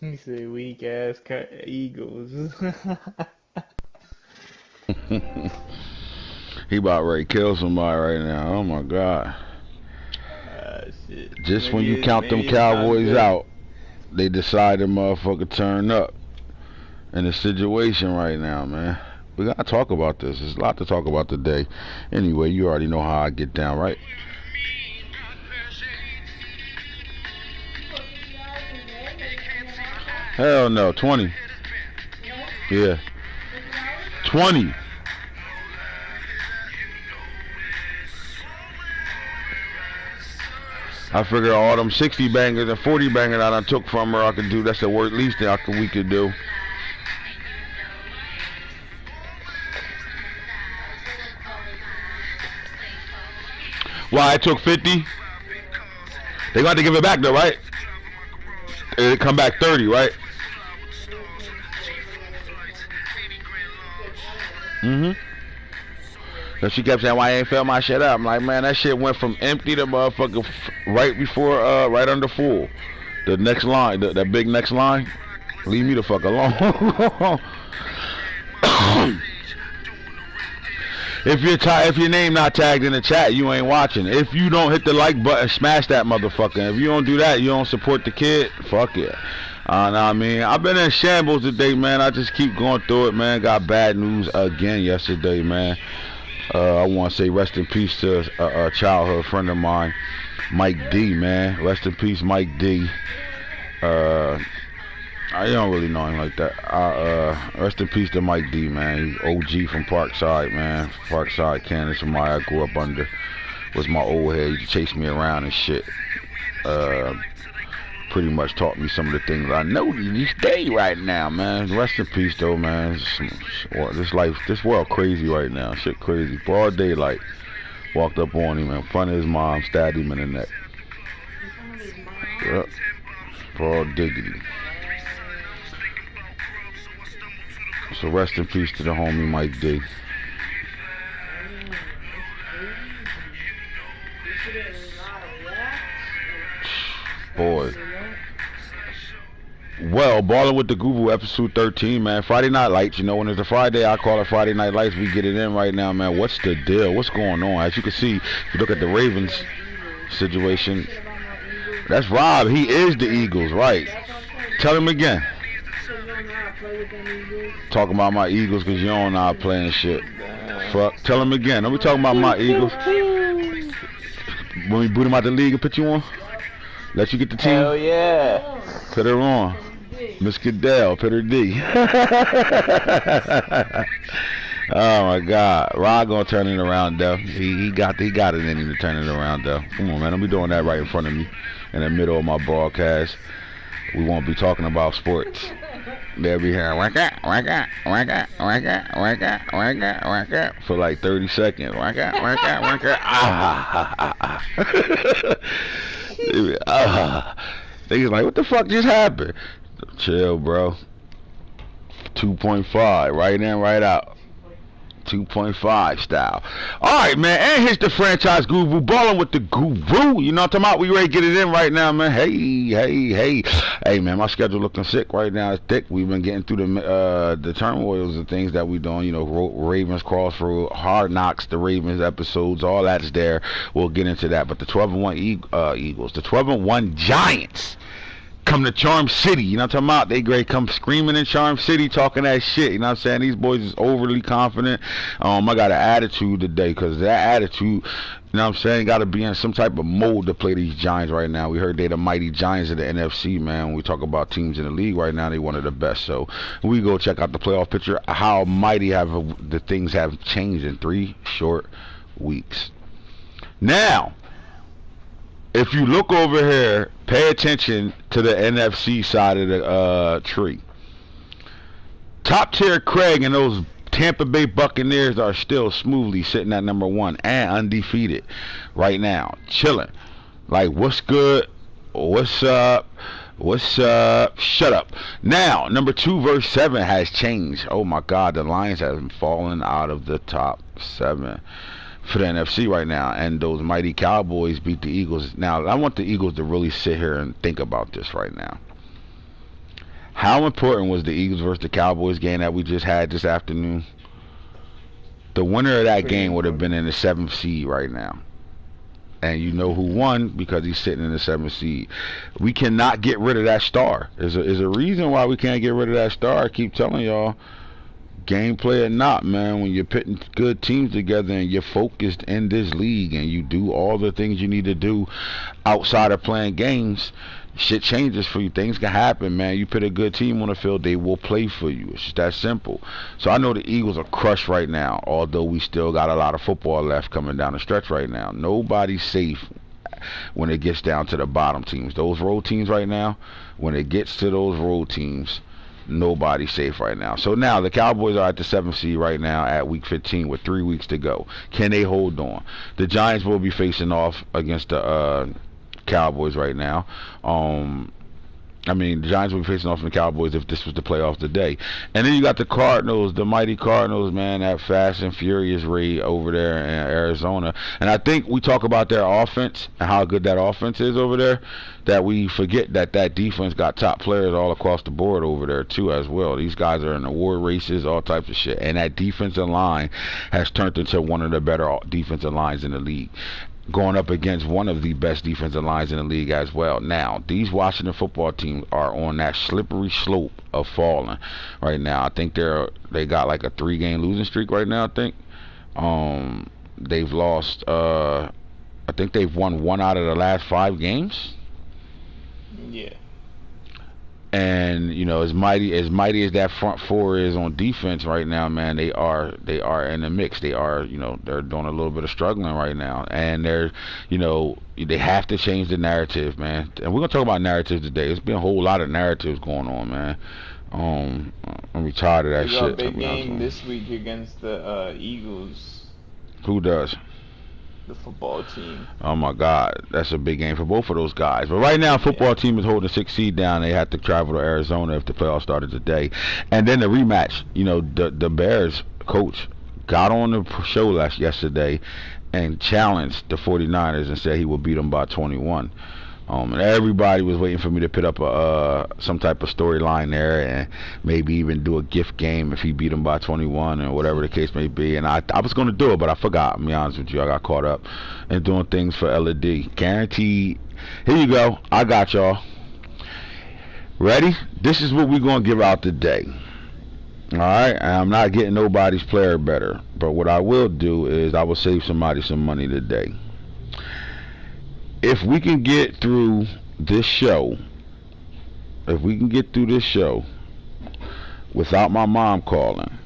He said weak ass Eagles. He about ready to kill somebody right now. Oh my God. Shit. Just when you count them Maybe it's not Cowboys good. out, they decide to motherfucker turn up in the situation right now, man. We gotta talk about this. There's a lot to talk about today. Anyway, you already know how I get down, right? Hell no, 20. Yeah, 20. I figure all them 60 bangers and 40 bangers that I took from her, I could do. That's the least thing we could do. Why I took 50? They got to give it back though, right? It come back 30, right? Mm-hmm. So she kept saying, "Why I ain't fill my shit up?" I'm like, man, that shit went from empty to motherfucker right before, right under full. The next line, that big next line, leave me the fuck alone. If your name not tagged in the chat, you ain't watching. If you don't hit the like button, smash that motherfucker. If you don't do that, you don't support the kid. Fuck it. Know what I mean? I've been in shambles today, man. I just keep going through it, man. Got bad news again yesterday, man. I want to say rest in peace to a childhood friend of mine, Mike D, man. Rest in peace, Mike D. I don't really know him like that. Rest in peace to Mike D, man. He's OG from Parkside, man. Parkside, Kansas, somebody I grew up under. Was my old head. He chased me around and shit. Uh, Pretty much taught me some of the things I know to this day right now, man. Rest in peace, though, man. This world crazy right now. Shit crazy. Broad daylight. Walked up on him in front of his mom, stabbed him in the neck. Yep. Broad diggity. So rest in peace to the homie Mike D. Boy. Well, Balling with the Guru, episode 13, man. Friday Night Lights. You know, when it's a Friday, I call it Friday Night Lights. We get it in right now, man. What's the deal? What's going on? As you can see, if you look at the Ravens situation, that's Rob. He is the Eagles, right? Tell him again. Talking about my Eagles because you don't know how to play and shit. Fuck. Tell him again. Don't be talking about my Eagles. When we boot him out the league and put you on? Let you get the team? Hell yeah. Put her on. Miss Goodell, put her D. Oh my God, Rod gonna turn it around though. He got it in him to turn it around though. Come on, man, don't be doing that right in front of me, in the middle of my broadcast. We won't be talking about sports. They'll be hearing whack out, whack out, whack out, whack out, whack out, whack out, whack out for like 30 seconds. Whack out, whack out, whack out. Niggas like, what the fuck just happened? Chill, bro. 2.5, right in, right out. 2.5 style. Alright, man. And here's the franchise guru, balling with the guru. You know what I'm talking about? We ready to get it in right now, man. Hey, man, my schedule looking sick right now. It's thick. We've been getting through the turmoils and things that we doing. You know, Ravens Crossroad, Hard Knocks, the Ravens episodes, all that's there. We'll get into that. But the 12-1 Eagles, the 12-1 Giants come to Charm City, you know what I'm talking about? They great come screaming in Charm City talking that shit, you know what I'm saying? These boys is overly confident. I got an attitude today because that attitude, you know what I'm saying, got to be in some type of mold to play these Giants right now. We heard they the mighty Giants of the NFC, man. When we talk about teams in the league right now, they one of the best. So we go check out the playoff picture, how mighty the things have changed in 3 short weeks. Now, if you look over here, pay attention to the NFC side of the tree. Top tier Craig and those Tampa Bay Buccaneers are still smoothly sitting at number 1 and undefeated right now, chilling. Like, what's good? What's up? What's up? Shut up. Now, number 2 verse 7 has changed. Oh my God, the Lions have fallen out of the top 7 for the NFC right now, and those mighty Cowboys beat the Eagles. Now, I want the Eagles to really sit here and think about this right now. How important was the Eagles versus the Cowboys game that we just had this afternoon? The winner of that Pretty game would have been important. in the 7th seed right now. And you know who won because he's sitting in the 7th seed. We cannot get rid of that star. There's a reason why we can't get rid of that star. I keep telling y'all, gameplay or not, man, when you're putting good teams together and you're focused in this league and you do all the things you need to do outside of playing games, shit changes for you. Things can happen, man. You put a good team on the field, they will play for you. It's just that simple. So I know the Eagles are crushed right now, although we still got a lot of football left coming down the stretch right now. Nobody's safe when it gets down to the bottom teams. Those road teams right now, when it gets to those road teams, nobody's safe right now. So now the Cowboys are at the 7th seed right now at week 15 with 3 weeks to go. Can they hold on? The Giants will be facing off against the Cowboys right now. The Giants will be facing off the Cowboys if this was the playoffs today. And then you got the Cardinals, the mighty Cardinals, man, that fast and furious raid over there in Arizona. And I think we talk about their offense and how good that offense is over there, that we forget that that defense got top players all across the board over there too as well. These guys are in award races, all types of shit. And that defensive line has turned into one of the better defensive lines in the league, going up against one of the best defensive lines in the league as well. Now, these Washington football teams are on that slippery slope of falling right now. I think they got like a 3-game losing streak right now, I think. They've lost I think they've won 1 out of the last 5 games. Yeah. And as mighty as that front four is on defense right now, man, they are in the mix. They are, they're doing a little bit of struggling right now, and they have to change the narrative, man. And we're gonna talk about narratives today. There's been a whole lot of narratives going on, man. I'm tired of that They got shit. a big game this week against the Eagles. Who does? The football team. Oh my God, that's a big game for both of those guys. But right now, football team is holding 6th seed down. They have to travel to Arizona if the playoffs started today. And then the rematch. The Bears coach got on the show yesterday and challenged the 49ers and said he would beat them by 21. And everybody was waiting for me to put up some type of storyline there and maybe even do a gift game if he beat him by 21 or whatever the case may be. And I was going to do it, but I forgot. I'll be honest with you. I got caught up in doing things for LED. Guaranteed. Here you go. I got y'all. Ready? This is what we're going to give out today. Alright? And I'm not getting nobody's player better. But what I will do is I will save somebody some money today. If we can get through this show, without my mom calling,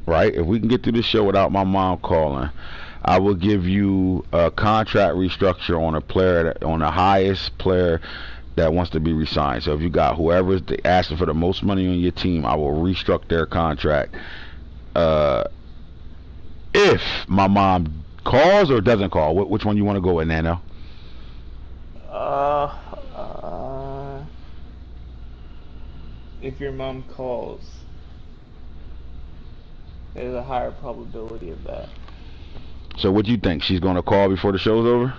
right? If we can get through this show without my mom calling, I will give you a contract restructure on a player, on the highest player that wants to be re-signed. So if you got whoever's asking for the most money on your team, I will restructure their contract. If my mom calls or doesn't call, which one you want to go with, Nano? If your mom calls, there's a higher probability of that. So what do you think? She's going to call before the show's over?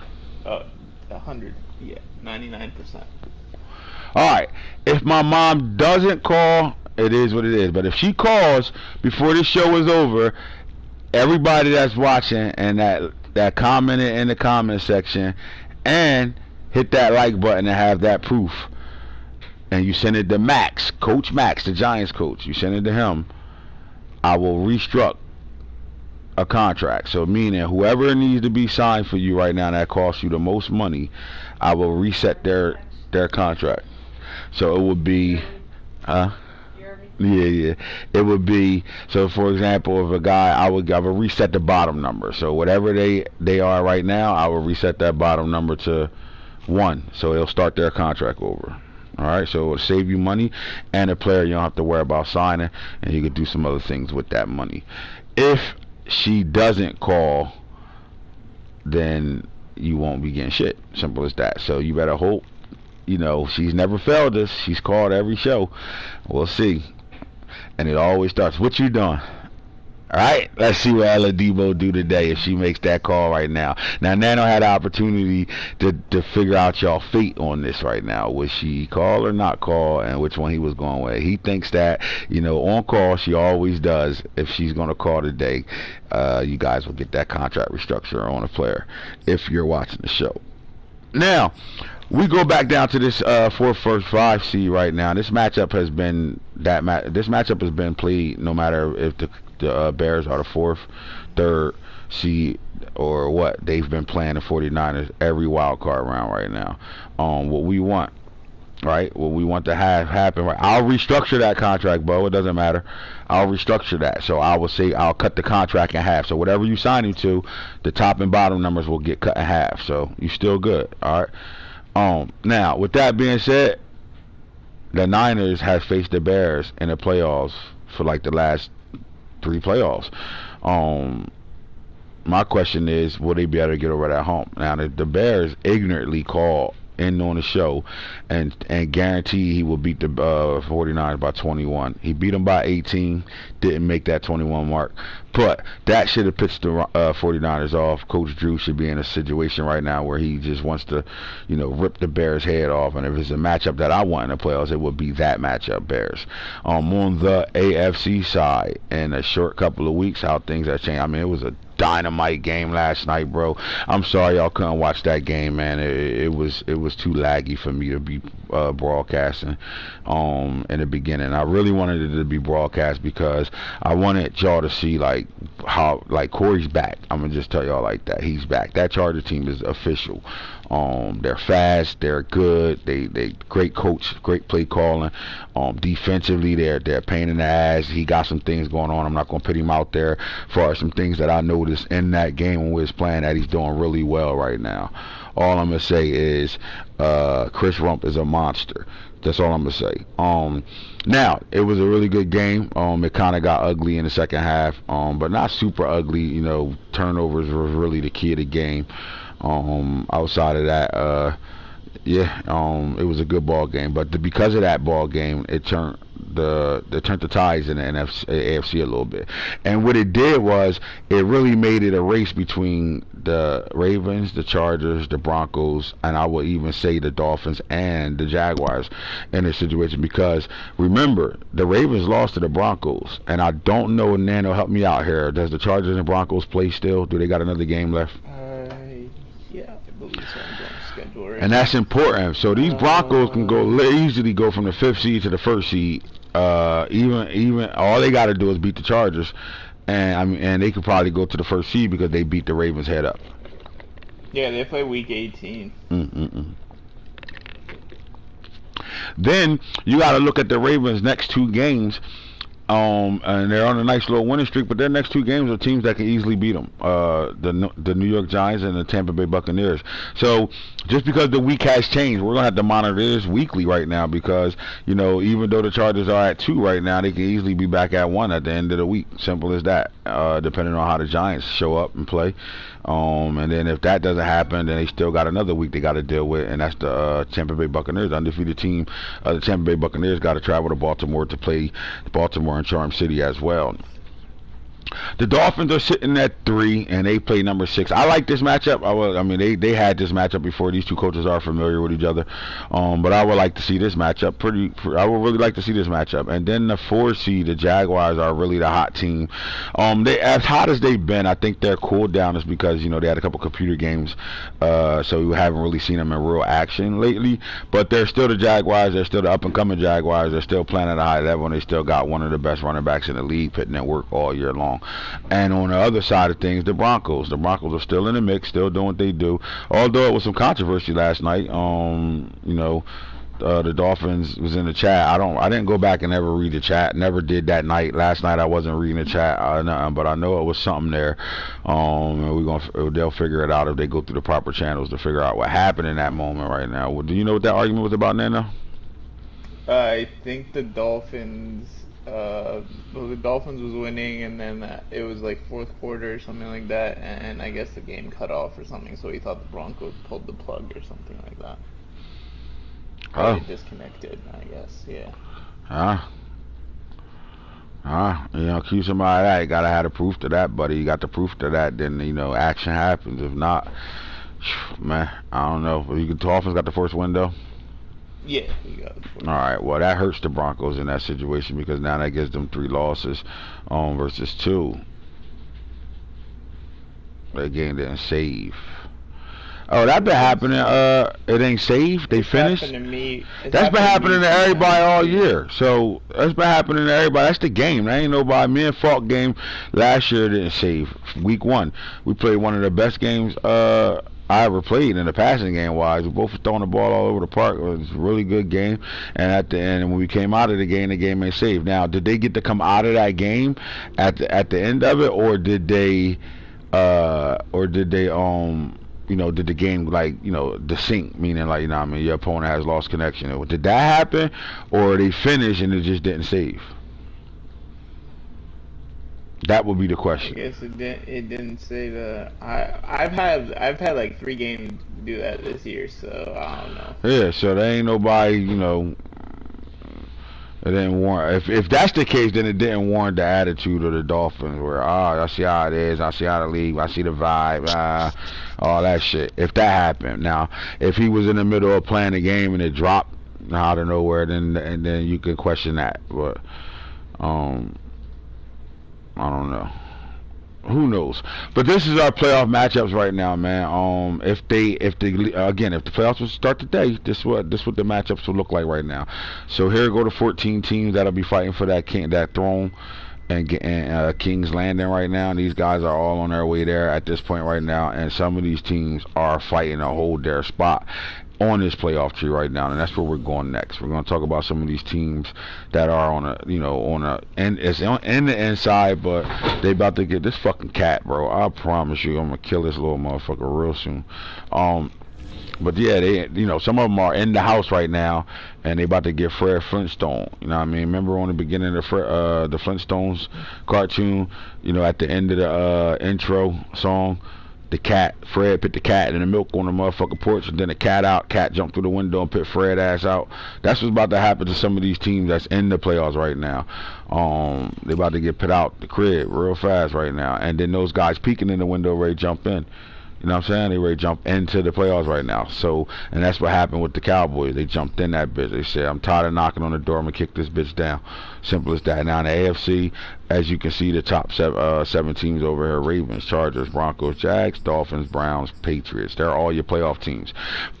100, yeah, 99%. Alright, if my mom doesn't call, it is what it is. But if she calls before the show is over, everybody that's watching and that commented in the comment section and hit that like button and have that proof, and you send it to Max, Coach Max, the Giants coach, you send it to him, I will restruct a contract. So meaning whoever needs to be signed for you right now that costs you the most money, I will reset their contract. So it would be Yeah. It would be, so for example, if a guy, I would reset the bottom number. So whatever they are right now, I will reset that bottom number to 1. So it'll start their contract over. Alright, so it'll save you money, and a player you don't have to worry about signing, and you can do some other things with that money. If she doesn't call, then you won't be getting shit. Simple as that. So you better hope. She's never failed us. She's called every show. We'll see. And it always starts, what you doing? All right, let's see what Ella Debo do today if she makes that call right now. Now, Nano had the opportunity to figure out y'all fate on this right now. Was she call or not call, and which one he was going with? He thinks that, on call, she always does. If she's going to call today, you guys will get that contract restructure on a player if you're watching the show. Now, we go back down to this 4-5 seed right now. This matchup has been This matchup has been played no matter if the Bears are the 4th, 3rd seed or what. They've been playing the 49ers every wild card round right now. What we want, right? What we want to have happen, right? I'll restructure that contract, Bo. It doesn't matter. I'll restructure that. So I will say I'll cut the contract in half. So whatever you sign him to, the top and bottom numbers will get cut in half. So you still good, all right? Now with that being said, the Niners have faced the Bears in the playoffs for like the last 3 playoffs. My question is, will they be able to get over that hump? Now, the Bears ignorantly call in on the show and guarantee he will beat the 49ers by 21. He beat them by 18, didn't make that 21 mark. But that should have pissed the 49ers off. Coach Drew should be in a situation right now where he just wants to, rip the Bears' head off. And if it's a matchup that I want in the playoffs, it would be that matchup, Bears. On the AFC side, in a short couple of weeks, how things have changed. I mean, it was a dynamite game last night, bro. I'm sorry y'all couldn't watch that game, man. It was too laggy for me to be broadcasting in the beginning. I really wanted it to be broadcast because I wanted y'all to see how Corey's back. I'm gonna just tell y'all like that. He's back. That Charger team is official. They're fast, they're good, they great coach, great play calling. Defensively, they're a pain in the ass. He got some things going on. I'm not gonna put him out there for some things that I noticed in that game when we was playing that he's doing really well right now. All I'm gonna say is Chris Rump is a monster. That's all I'm gonna say. Now it was a really good game. It kind of got ugly in the second half, but not super ugly. Turnovers was really the key of the game. Outside of that, it was a good ball game. But because of that ball game, it turned the tides in the AFC a little bit. And what it did was it really made it a race between the Ravens, the Chargers, the Broncos, and I would even say the Dolphins and the Jaguars in this situation. Because remember, the Ravens lost to the Broncos, and I don't know. Nano, help me out here. Does the Chargers and Broncos play still? Do they got another game left? Yeah, I believe so. I'm going to schedule right And that's important. So these Broncos can easily go from the 5th seed to the 1st seed. Even all they got to do is beat the Chargers, and they could probably go to the 1st seed because they beat the Ravens head up. Yeah, they play week 18. Then you got to look at the Ravens' next 2 games. And they're on a nice little winning streak, but their next 2 games are teams that can easily beat them. The New York Giants and the Tampa Bay Buccaneers. So just because the week has changed, we're gonna have to monitor this weekly right now because even though the Chargers are at 2 right now, they can easily be back at 1 at the end of the week. Simple as that. Depending on how the Giants show up and play. And then if that doesn't happen, then they still got another week they got to deal with, and that's the Tampa Bay Buccaneers, undefeated team. The Tampa Bay Buccaneers got to travel to Baltimore to play Baltimore and Charm City as well. The Dolphins are sitting at 3, and they play number 6. I like this matchup. They had this matchup before. These 2 coaches are familiar with each other, but I would like to see this matchup. I would really like to see this matchup. And then the 4 seed, the Jaguars, are really the hot team. They as hot as they've been. I think their cool down is because they had a couple computer games, so we haven't really seen them in real action lately. But they're still the Jaguars. They're still the up and coming Jaguars. They're still playing at a high level, and they still got one of the best running backs in the league, putting in work all year long. And on the other side of things, the Broncos are still in the mix, still doing what they do. Although it was some controversy last night. The Dolphins was in the chat. I didn't go back and ever read the chat. Never did that night. Last night I wasn't reading the chat, but I know it was something there. And they'll figure it out if they go through the proper channels to figure out what happened in that moment right now. Well, do you know what that argument was about, Nana? I think the Dolphins. The Dolphins was winning, and then it was like 4th quarter or something like that, and I guess the game cut off or something. So he thought the Broncos pulled the plug or something like that. They disconnected, I guess. Yeah. Accuse somebody of that. You gotta have the proof to that, buddy. You got the proof to that, then action happens. If not, man, I don't know. The Dolphins got the first window. Yeah, we got the first. All right, well that hurts the Broncos in that situation because now that gives them 3 losses, versus 2. That game didn't save. Oh, that been happening. It ain't saved. They finished. Happened to me. That's been happening to everybody all year. So that's been happening to everybody. That's the game. That ain't nobody. Me and Falk game last year didn't save. Week 1, we played one of the best games I ever played in the passing game wise. We both were throwing the ball all over the park. It was a really good game. And at the end, when we came out of the game ain't saved. Now, did they get to come out of that game at the end of it, or did they did the game desync, meaning your opponent has lost connection? Did that happen, or they finished and it just didn't save? That would be the question. I guess it didn't say that. I've had like 3 games do that this year, so I don't know. Yeah, so there ain't nobody, it didn't warrant. If that's the case, then it didn't warrant the attitude of the Dolphins, where I see how it is, I see how the league, I see the vibe, all that shit. If that happened, now if he was in the middle of playing the game and it dropped out of nowhere, then you could question that. But I don't know. Who knows? But this is our playoff matchups right now, man. If the playoffs will start today, this what the matchups will look like right now. So here go the 14 teams that'll be fighting for that throne and King's Landing right now. And these guys are all on their way there at this point right now, and some of these teams are fighting to hold their spot on this playoff tree right now, and that's where we're going next. We're going to talk about some of these teams that are on the inside, but they about to get this fucking cat, bro. I promise you, I'm gonna kill this little motherfucker real soon. But yeah, some of them are in the house right now, and they about to get Fred Flintstone. You know what I mean? Remember on the beginning of the Flintstones cartoon, at the end of the intro song, Fred put the cat in the milk on the motherfucking porch, and then the cat jumped through the window and put Fred ass out. That's what's about to happen to some of these teams that's in the playoffs right now. They about to get put out the crib real fast right now, and then those guys peeking in the window ready to jump in. You know what I'm saying? They ready to jump into the playoffs right now. So, and that's what happened with the Cowboys. They jumped in that bitch. They said, I'm tired of knocking on the door. I'm going to kick this bitch down. Simple as that. Now in the AFC, as you can see, the top 7 teams over here: Ravens, Chargers, Broncos, Jags, Dolphins, Browns, Patriots. They're all your playoff teams.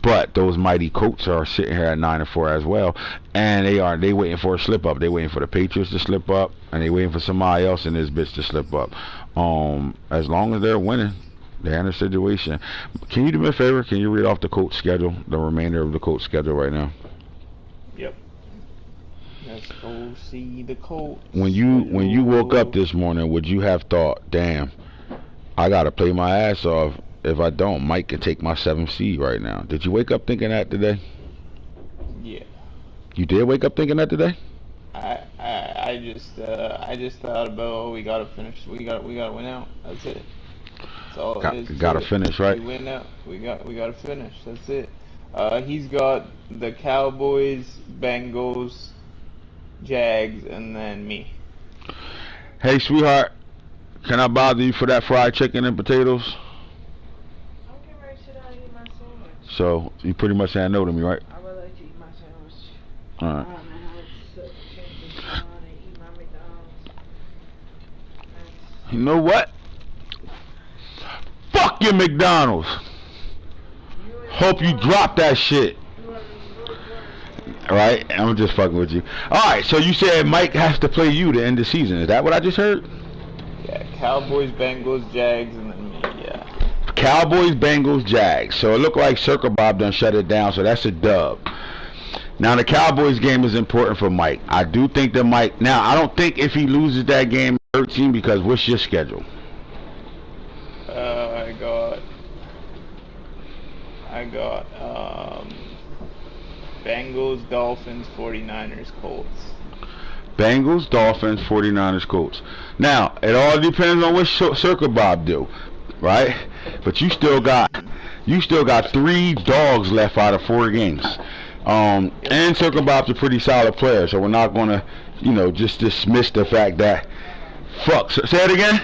But those mighty Colts are sitting here at 9-4 as well. And they waiting for a slip up. They waiting for the Patriots to slip up, and they waiting for somebody else in this bitch to slip up. As long as they're winning, they're in a situation. Can you do me a favor? Can you read off the Colts schedule, the remainder of the Colts schedule right now? Yep. Let's go see the Colts. When you woke up this morning, would you have thought, damn, I gotta play my ass off. If I don't, Mike can take my 7th seed right now. Did you wake up thinking that today? Yeah. You did wake up thinking that today? I just thought about, we gotta finish. We gotta win out. That's it. Gotta finish, right? We win out. We gotta finish. That's it. He's got the Cowboys, Bengals, Jags, and then me. Hey, sweetheart, can I bother you for that fried chicken and potatoes? I'm getting ready to sit down and eat my sandwich. So you pretty much saying no to me, right? I would like to eat my sandwich. All right. I don't know how to change this on and eat my McDonald's. You know what? Fuck your McDonald's. Hope you drop that shit. Alright, I'm just fucking with you. Alright, so you said Mike has to play you to end the season. Is that what I just heard? Yeah, Cowboys, Bengals, Jags, and then me, yeah. Cowboys, Bengals, Jags. So it looked like Circle Bob done shut it down, so that's a dub. Now the Cowboys game is important for Mike. I do think that Mike, now I don't think if he loses that game 13, because what's your schedule? I got Bengals, Dolphins, 49ers, Colts. Bengals, Dolphins, 49ers, Colts. Now, it all depends on what Circle Bob do, right? But you still got 3 dogs left out of 4 games. And Circle Bob's a pretty solid player, so we're not gonna you know, just dismiss the fact that fuck. Say it again.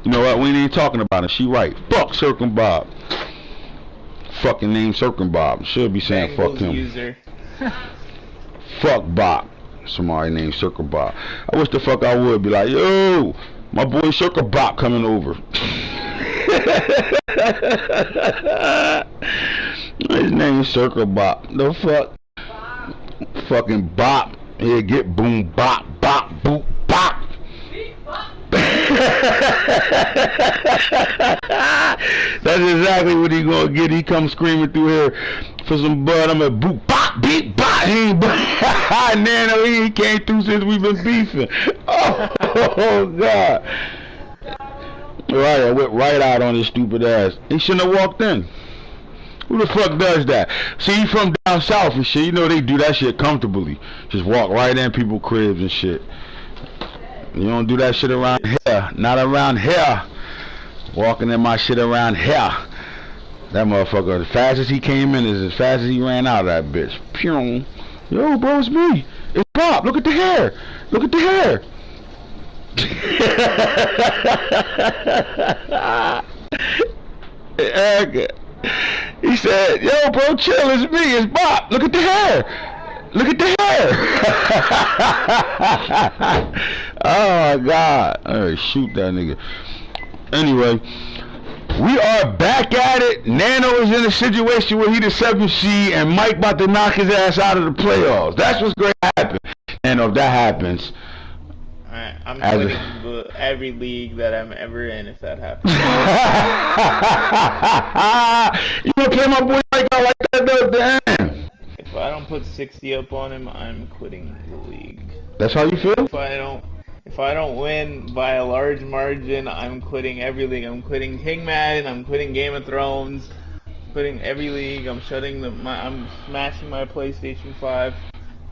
You know what? We ain't even talking about it. She right. Fuck Circum Bob. Fucking name Circum Bob. Should be saying fuck Bengals him. user. Fuck Bob. Somebody named Circle Bob. I wish the fuck I would be like, yo, my boy Circle Bob coming over. His name is Circle Bob. The fuck? Fucking Bop. Here, get boom, bop, bop, boop, bop. That's exactly what he gonna get. He come screaming through here for some bud. I'm a boop, bop, beat, bop. He ain't Nano, he ain't came through since we've been beefing. Oh God. Right, I went right out on his stupid ass. He shouldn't have walked in. Who the fuck does that? See, he from down south and shit. You know they do that shit comfortably. Just walk right in people's cribs and shit. You don't do that shit around here. Not around here. Walking in my shit around here. That motherfucker, as fast as he came in, is as fast as he ran out of that bitch. Pew. Yo, bro, it's me. It's Bob. Look at the hair. Look at the hair. He said, yo, bro, chill. It's me. It's Bob. Look at the hair. Look at the hair. Oh, my God. Alright, shoot that nigga. Anyway, we are back at it. Nano is in a situation where he the 7th seed and Mike about to knock his ass out of the playoffs. That's what's going to happen. Nano, if that happens. Alright, I'm quitting every league that I'm ever in if that happens. You want to play my boy Mike out like that, though? Damn. If I don't put 60 up on him, I'm quitting the league. That's how you feel? If I don't win by a large margin, I'm quitting every league. I'm quitting King Madden. I'm quitting Game of Thrones. I'm quitting every league. I'm I'm smashing my PlayStation 5.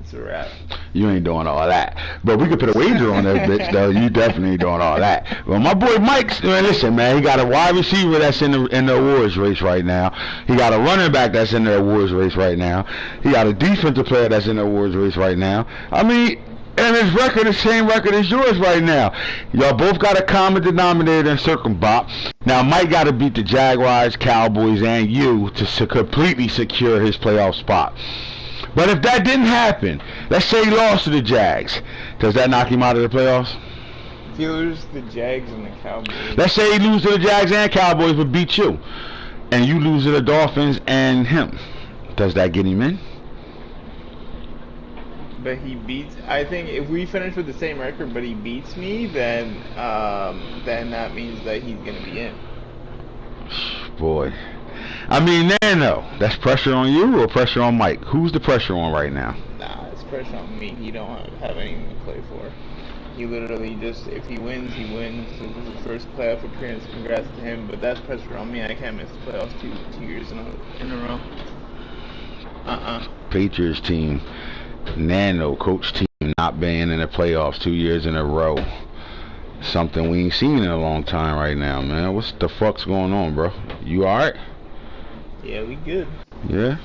It's a wrap. You ain't doing all that. But we could put a wager on that bitch, though. You definitely ain't doing all that. Well, my boy Mike's, man, listen, man, he got a wide receiver that's in the awards race right now. He got a running back that's in the awards race right now. He got a defensive player that's in the awards race right now. I mean, and his record is the same record as yours right now. Y'all both got a common denominator in Circumbop. Now, Mike got to beat the Jaguars, Cowboys, and you to completely secure his playoff spot. But if that didn't happen, let's say he lost to the Jags, does that knock him out of the playoffs? If you lose the Jags and the Cowboys. Let's say he loses to the Jags and Cowboys but beat you, and you lose to the Dolphins and him. Does that get him in? But he beats. I think if we finish with the same record, but he beats me, then that means that he's gonna be in. Boy. I mean, Nano, that's pressure on you or pressure on Mike? Who's the pressure on right now? Nah, it's pressure on me. He don't have anything to play for. He literally just, if he wins, he wins. This is his first playoff appearance. Congrats to him. But that's pressure on me. I can't miss the playoffs two years in a row. Patriots team, Nano coach team not being in the playoffs 2 years in a row. Something we ain't seen in a long time right now, man. What's the fuck's going on, bro? You alright? Yeah, we good. Yeah?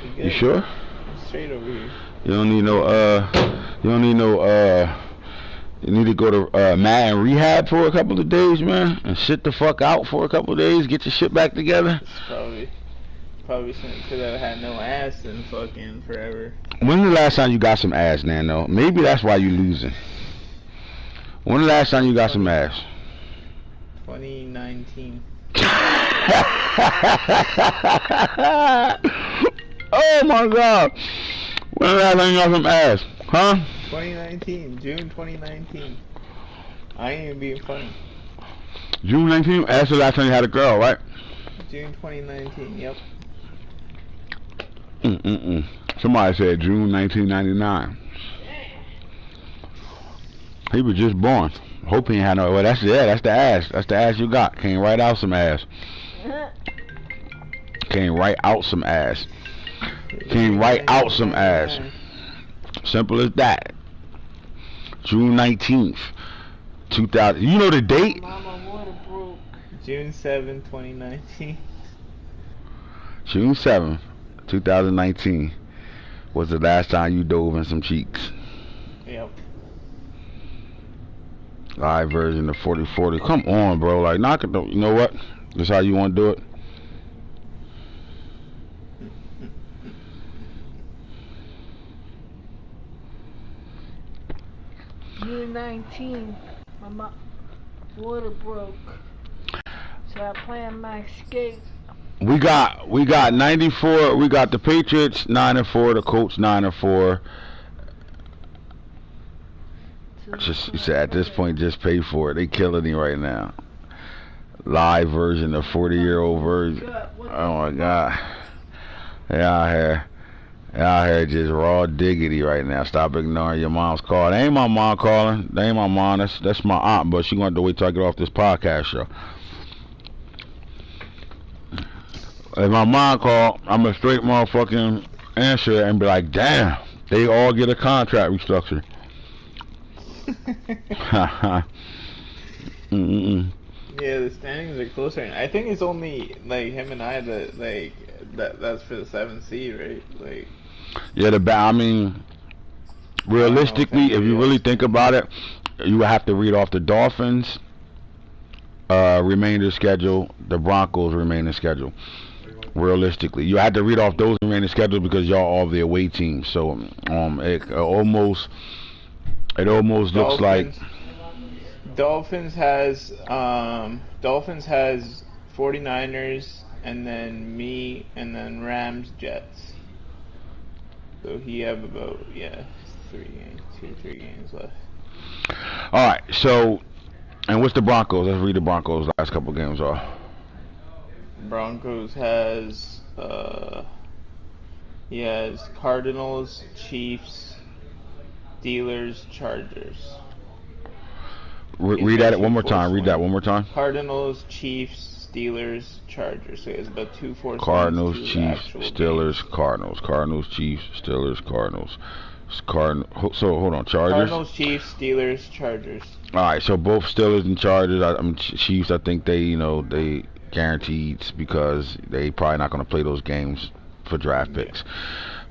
We good. You sure? I'm straight over here. You don't need no, you need to go to Madden rehab for a couple of days, man, and sit the fuck out for a couple of days, get your shit back together. It's probably because I've had no ass in fucking forever. When the last time you got some ass, Nano? Maybe that's why you losing. When the last time you got some ass? 2019. Oh my God! When the last time you got some ass? Huh? 2019, June 2019. I ain't even being funny. June 19th? That's the last time you had a girl, right? June 2019, yep. Somebody said June 1999. He was just born. Hope he ain't had no. Well, that's the ass. That's the ass you got. Came right out some ass. Came right out some ass. Came right out some ass. Simple as that. June 19th, 2000. You know the date? Mama water broke. June 7, 2019. June 7th, 2019. was the last time you dove in some cheeks? Yep. Live version of 4040. Come on, bro. Like, knock it. You know what? That's how you want to do it. Year 19, my water broke. So I planned my escape. We got 94. We got the Patriots 9-4, the Colts 9-4. Just you said at this point, just pay for it. They killing me right now. Live version, the 40-year-old version. Oh my God, they out here. They out here just raw diggity right now. Stop ignoring your mom's call. That ain't my mom calling. That ain't my mom. That's my aunt. But she gonna have to wait till I get off this podcast show. If my mom call, I'm a straight motherfucking answer and be like, damn, they all get a contract restructure. Yeah, the standings are closer. And I think it's only like him and I that that's for the 7th seed, right? Like. Yeah, I mean, realistically, if you really think about it, you would have to read off the Dolphins remainder schedule, the Broncos remaining schedule. Realistically, you had to read off those remaining schedules because y'all all the away teams. So it almost looks like Dolphins has 49ers and then me and then Rams, Jets. So he have about 3 games left. All right. So, and what's the Broncos? Let's read the Broncos' last couple games off. Broncos has he has Cardinals, Chiefs, Steelers, Chargers. Read that one more time. Read that one more time. Cardinals, Chiefs, Steelers, Chargers. So it's about 2 4 Cardinals, Chiefs, Steelers, games. Cardinals, Chiefs, Steelers, Cardinals. So hold on, Chargers. Cardinals, Chiefs, Steelers, Chargers. All right, so both Steelers and Chargers. I mean Chiefs. I think they guaranteed because they probably not going to play those games for draft picks.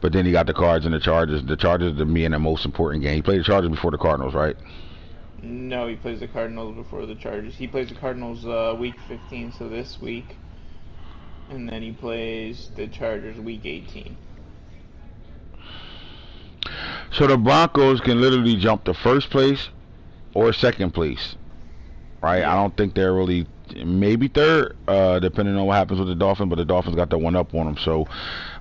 But then you got the Cards and the Chargers. The Chargers to me in the most important game. He played the Chargers before the Cardinals, right? No, he plays the Cardinals before the Chargers. He plays the Cardinals week 15, so this week. And then he plays the Chargers week 18. So the Broncos can literally jump to first place or second place, right? Yeah. I don't think they're really, maybe third, depending on what happens with the Dolphins, but the Dolphins got the one up on them. So,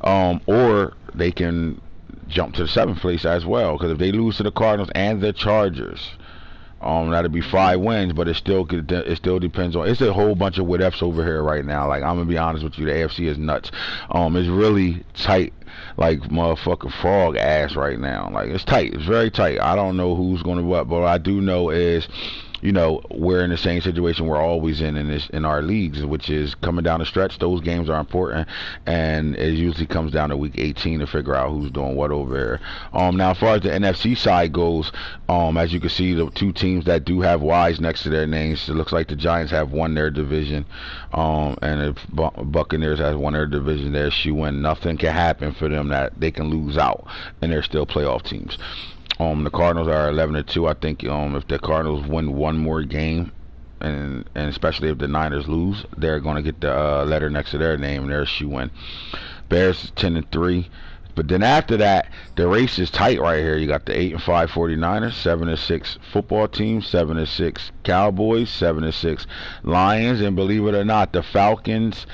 or they can jump to the 7th place as well, because if they lose to the Cardinals and the Chargers, that'd be 5 wins, but it still depends on. It's a whole bunch of what ifs over here right now. Like, I'm gonna be honest with you, the AFC is nuts. It's really tight, like motherfucking frog ass right now. Like, it's tight. It's very tight. I don't know who's gonna what, but what I do know is, we're in the same situation we're always in our leagues, which is coming down the stretch. Those games are important, and it usually comes down to week 18 to figure out who's doing what over there. Now, as far as the NFC side goes, as you can see, the 2 teams that do have Y's next to their names, it looks like the Giants have won their division, and the Buccaneers have won their division. They're shooing. Nothing can happen for them that they can lose out, and they're still playoff teams. The Cardinals are 11-2. I think if the Cardinals win one more game, and especially if the Niners lose, they're going to get the letter next to their name, and they're shooing. Bears 10-3. But then after that, the race is tight right here. You got the 8-5 49ers, 7-6 football team, 7-6 Cowboys, 7-6 Lions, and believe it or not, the Falcons,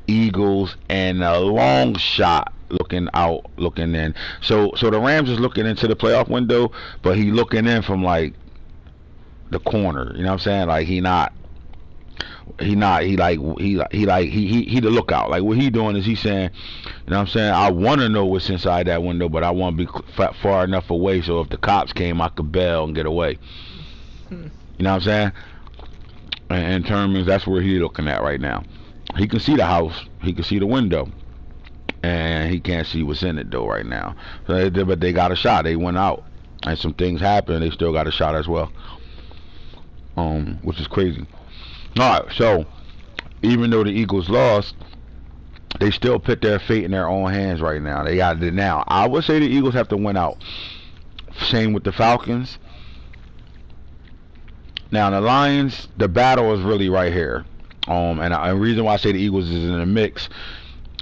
Eagles, and a long shot looking in. So the Rams is looking into the playoff window, but he looking in from like the corner. You know what I'm saying? Like he the lookout. Like what he doing is he saying, you know what I'm saying, I want to know what's inside that window, but I want to be far enough away so if the cops came, I could bail and get away. You know what I'm saying? And in terms, that's where he's looking at right now. He can see the house, he can see the window, and he can't see what's in it though right now. But they got a shot. They went out, and some things happened. They still got a shot as well, which is crazy. All right, so even though the Eagles lost, They still put their fate in their own hands right now. They got it now. I would say the Eagles have to win out. Same with the Falcons. Now the Lions, the battle is really right here. And the reason why I say the Eagles is in the mix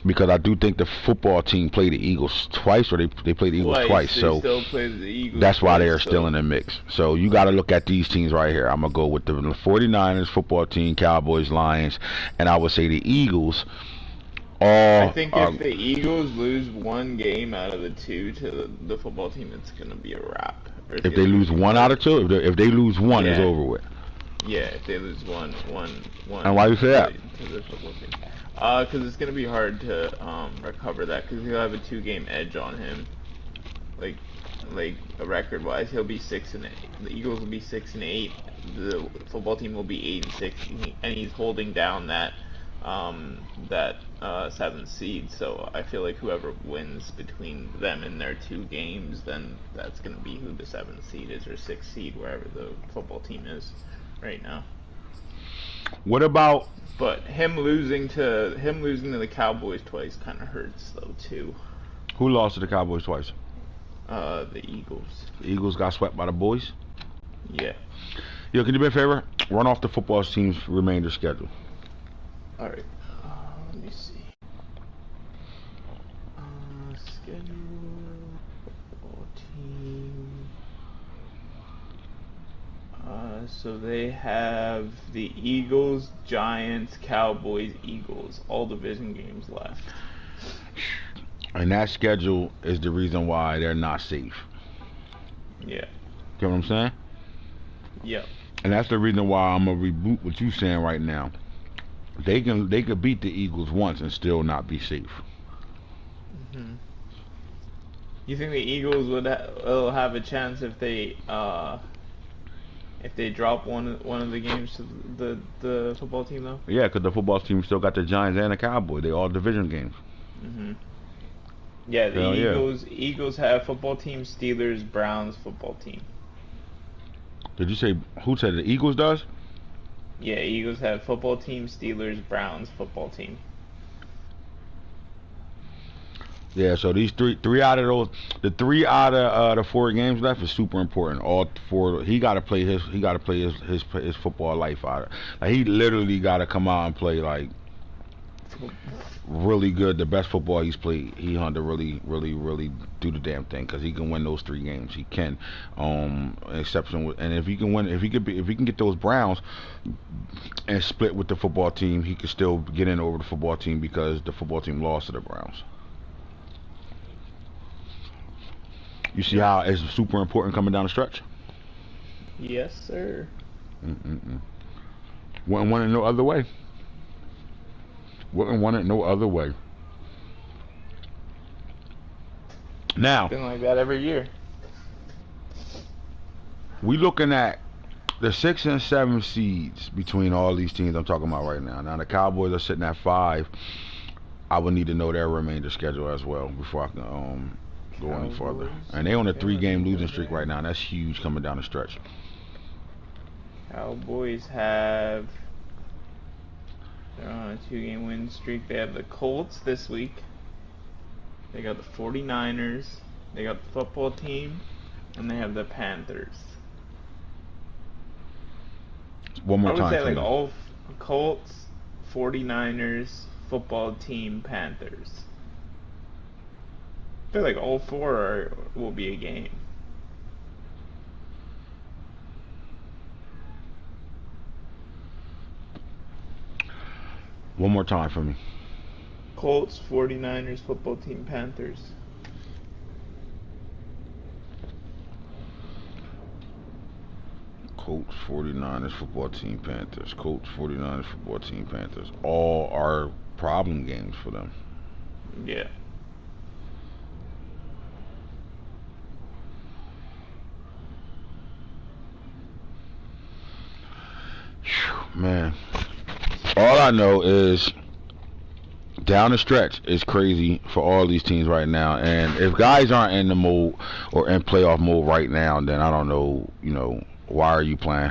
because I do think the football team played the Eagles twice, or they played the Eagles twice. They So still play the Eagles that's why they are twice, still in the mix. So you got to look at these teams right here. I'm gonna go with the 49ers football team, Cowboys, Lions, and I would say the Eagles. I think if the Eagles lose one game out of the two to the football team, it's gonna be a wrap. If they lose one out of two, if they lose one, it's over with. Yeah, if they lose one. And why you say that? To the football team. Because it's gonna be hard to recover that because he'll have a 2-game edge on him, like record-wise. He'll be 6-8. The Eagles will be 6-8. The football team will be 8-6, and he's holding down that 7th seed. So I feel like whoever wins between them in their 2 games, then that's gonna be who the 7th seed is or 6th seed, wherever the football team is right now. What about? But him losing to the Cowboys twice kind of hurts though too. Who lost to the Cowboys twice? The Eagles. The Eagles got swept by the boys. Yeah. Yo, can you do me a favor? Run off the football team's remainder schedule. All right. Let me see. Schedule football team. So they have the Eagles, Giants, Cowboys, Eagles, all division games left. And that schedule is the reason why they're not safe. Yeah. Get what I'm saying? Yep. And that's the reason why I'm gonna reboot what you saying right now. They could beat the Eagles once and still not be safe. Mm-hmm. You think the Eagles will have a chance if they drop one of the games to the football team though? Yeah, because the football team still got the Giants and the Cowboys. They all division games. Mm-hmm. Yeah, the Eagles have football team, Steelers, Browns, football team. Did you say who said the Eagles does? Yeah, Eagles have football team, Steelers, Browns, football team. Yeah, so these three out of those, the 3 out of the 4 games left is super important. All 4, he got to play his football life out. Like he literally got to come out and play like really good, the best football he's played. He had to really do the damn thing because he can win those 3 games. He can, exception with, and if he can get those Browns and split with the football team, he could still get in over the football team because the football team lost to the Browns. You see how it's super important coming down the stretch? Yes, sir. Wouldn't want it no other way. Wouldn't want it no other way. Now, been like that every year. We looking at the 6 and 7 seeds between all these teams I'm talking about right now. Now the Cowboys are sitting at 5. I would need to know their remainder schedule as well before I can go any further. And they on a 3-game losing streak right now. And that's huge coming down the stretch. Cowboys have, they're on a 2-game win streak. They have the Colts this week. They got the 49ers. They got the football team. And they have the Panthers. One more time. I would say like all Colts, 49ers, football team, Panthers. I feel like all 4 will be a game. One more time for me. Colts, 49ers, football team, Panthers. Colts, 49ers, football team, Panthers. Colts, 49ers, football team, Panthers. All are problem games for them. Yeah. Man, all I know is down the stretch is crazy for all these teams right now. And if guys aren't in the mode or in playoff mode right now, then I don't know, why are you playing?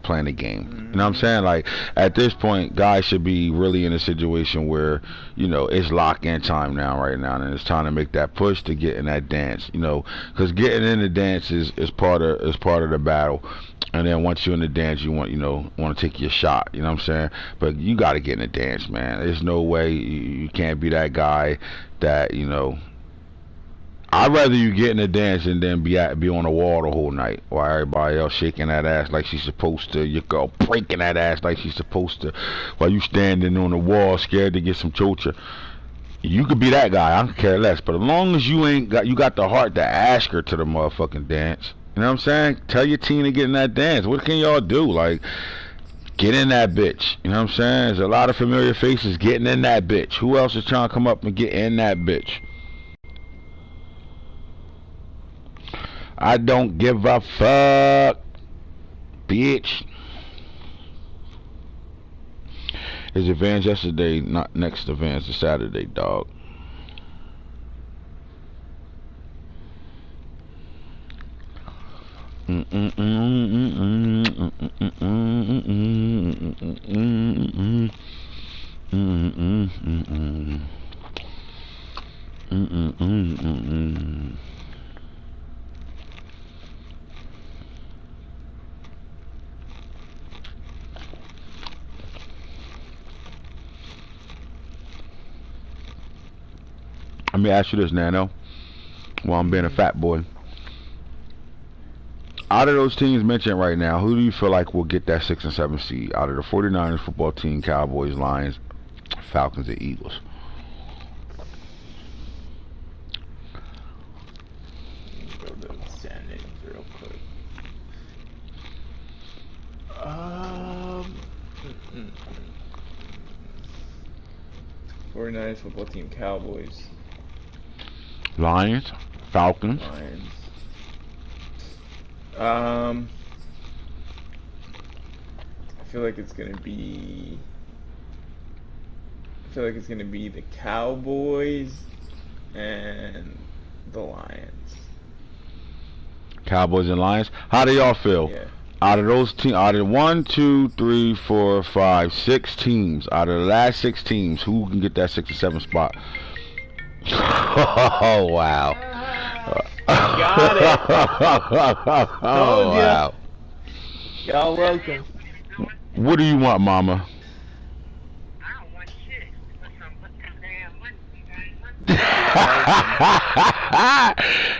playing the game. You know what I'm Mm-hmm. saying? Like, at this point, guys should be really in a situation where, you know, it's lock-in time now, right now, and it's time to make that push to get in that dance. You know, because getting in the dance is part of the battle. And then once you're in the dance, you want to take your shot. You know what I'm saying? But you got to get in the dance, man. There's no way you can't be that guy that, you know. I'd rather you get in the dance and then be on the wall the whole night while everybody else shaking that ass like she's supposed to. Your girl breaking that ass like she's supposed to, while you standing on the wall scared to get some chocha. You could be that guy. I don't care less. But as long as you got the heart to ask her to the motherfucking dance. You know what I'm saying? Tell your team to get in that dance. What can y'all do? Like, get in that bitch. You know what I'm saying? There's a lot of familiar faces getting in that bitch. Who else is trying to come up and get in that bitch? I don't give a fuck, bitch. His advance yesterday, not next advance is Saturday, dog. Let me ask you this, Nano, while I'm being a fat boy. Out of those teams mentioned right now, who do you feel like will get that 6 and 7 seed? Out of the 49ers football team, Cowboys, Lions, Falcons, and Eagles. Go to the standings real quick. 49ers football team, Cowboys, Lions, Falcons. Lions. I feel like it's gonna be. I feel like it's gonna be the Cowboys and the Lions. Cowboys and Lions. How do y'all feel? Yeah. Out of those teams, out of 1, 2, 3, 4, 5, 6 teams, out of the last 6 teams, who can get that 6 and 7 spot? Oh wow! Got it. Oh Told ya. wow! Y'all welcome. What do you want, Mama? I don't want shit. Put some damn money.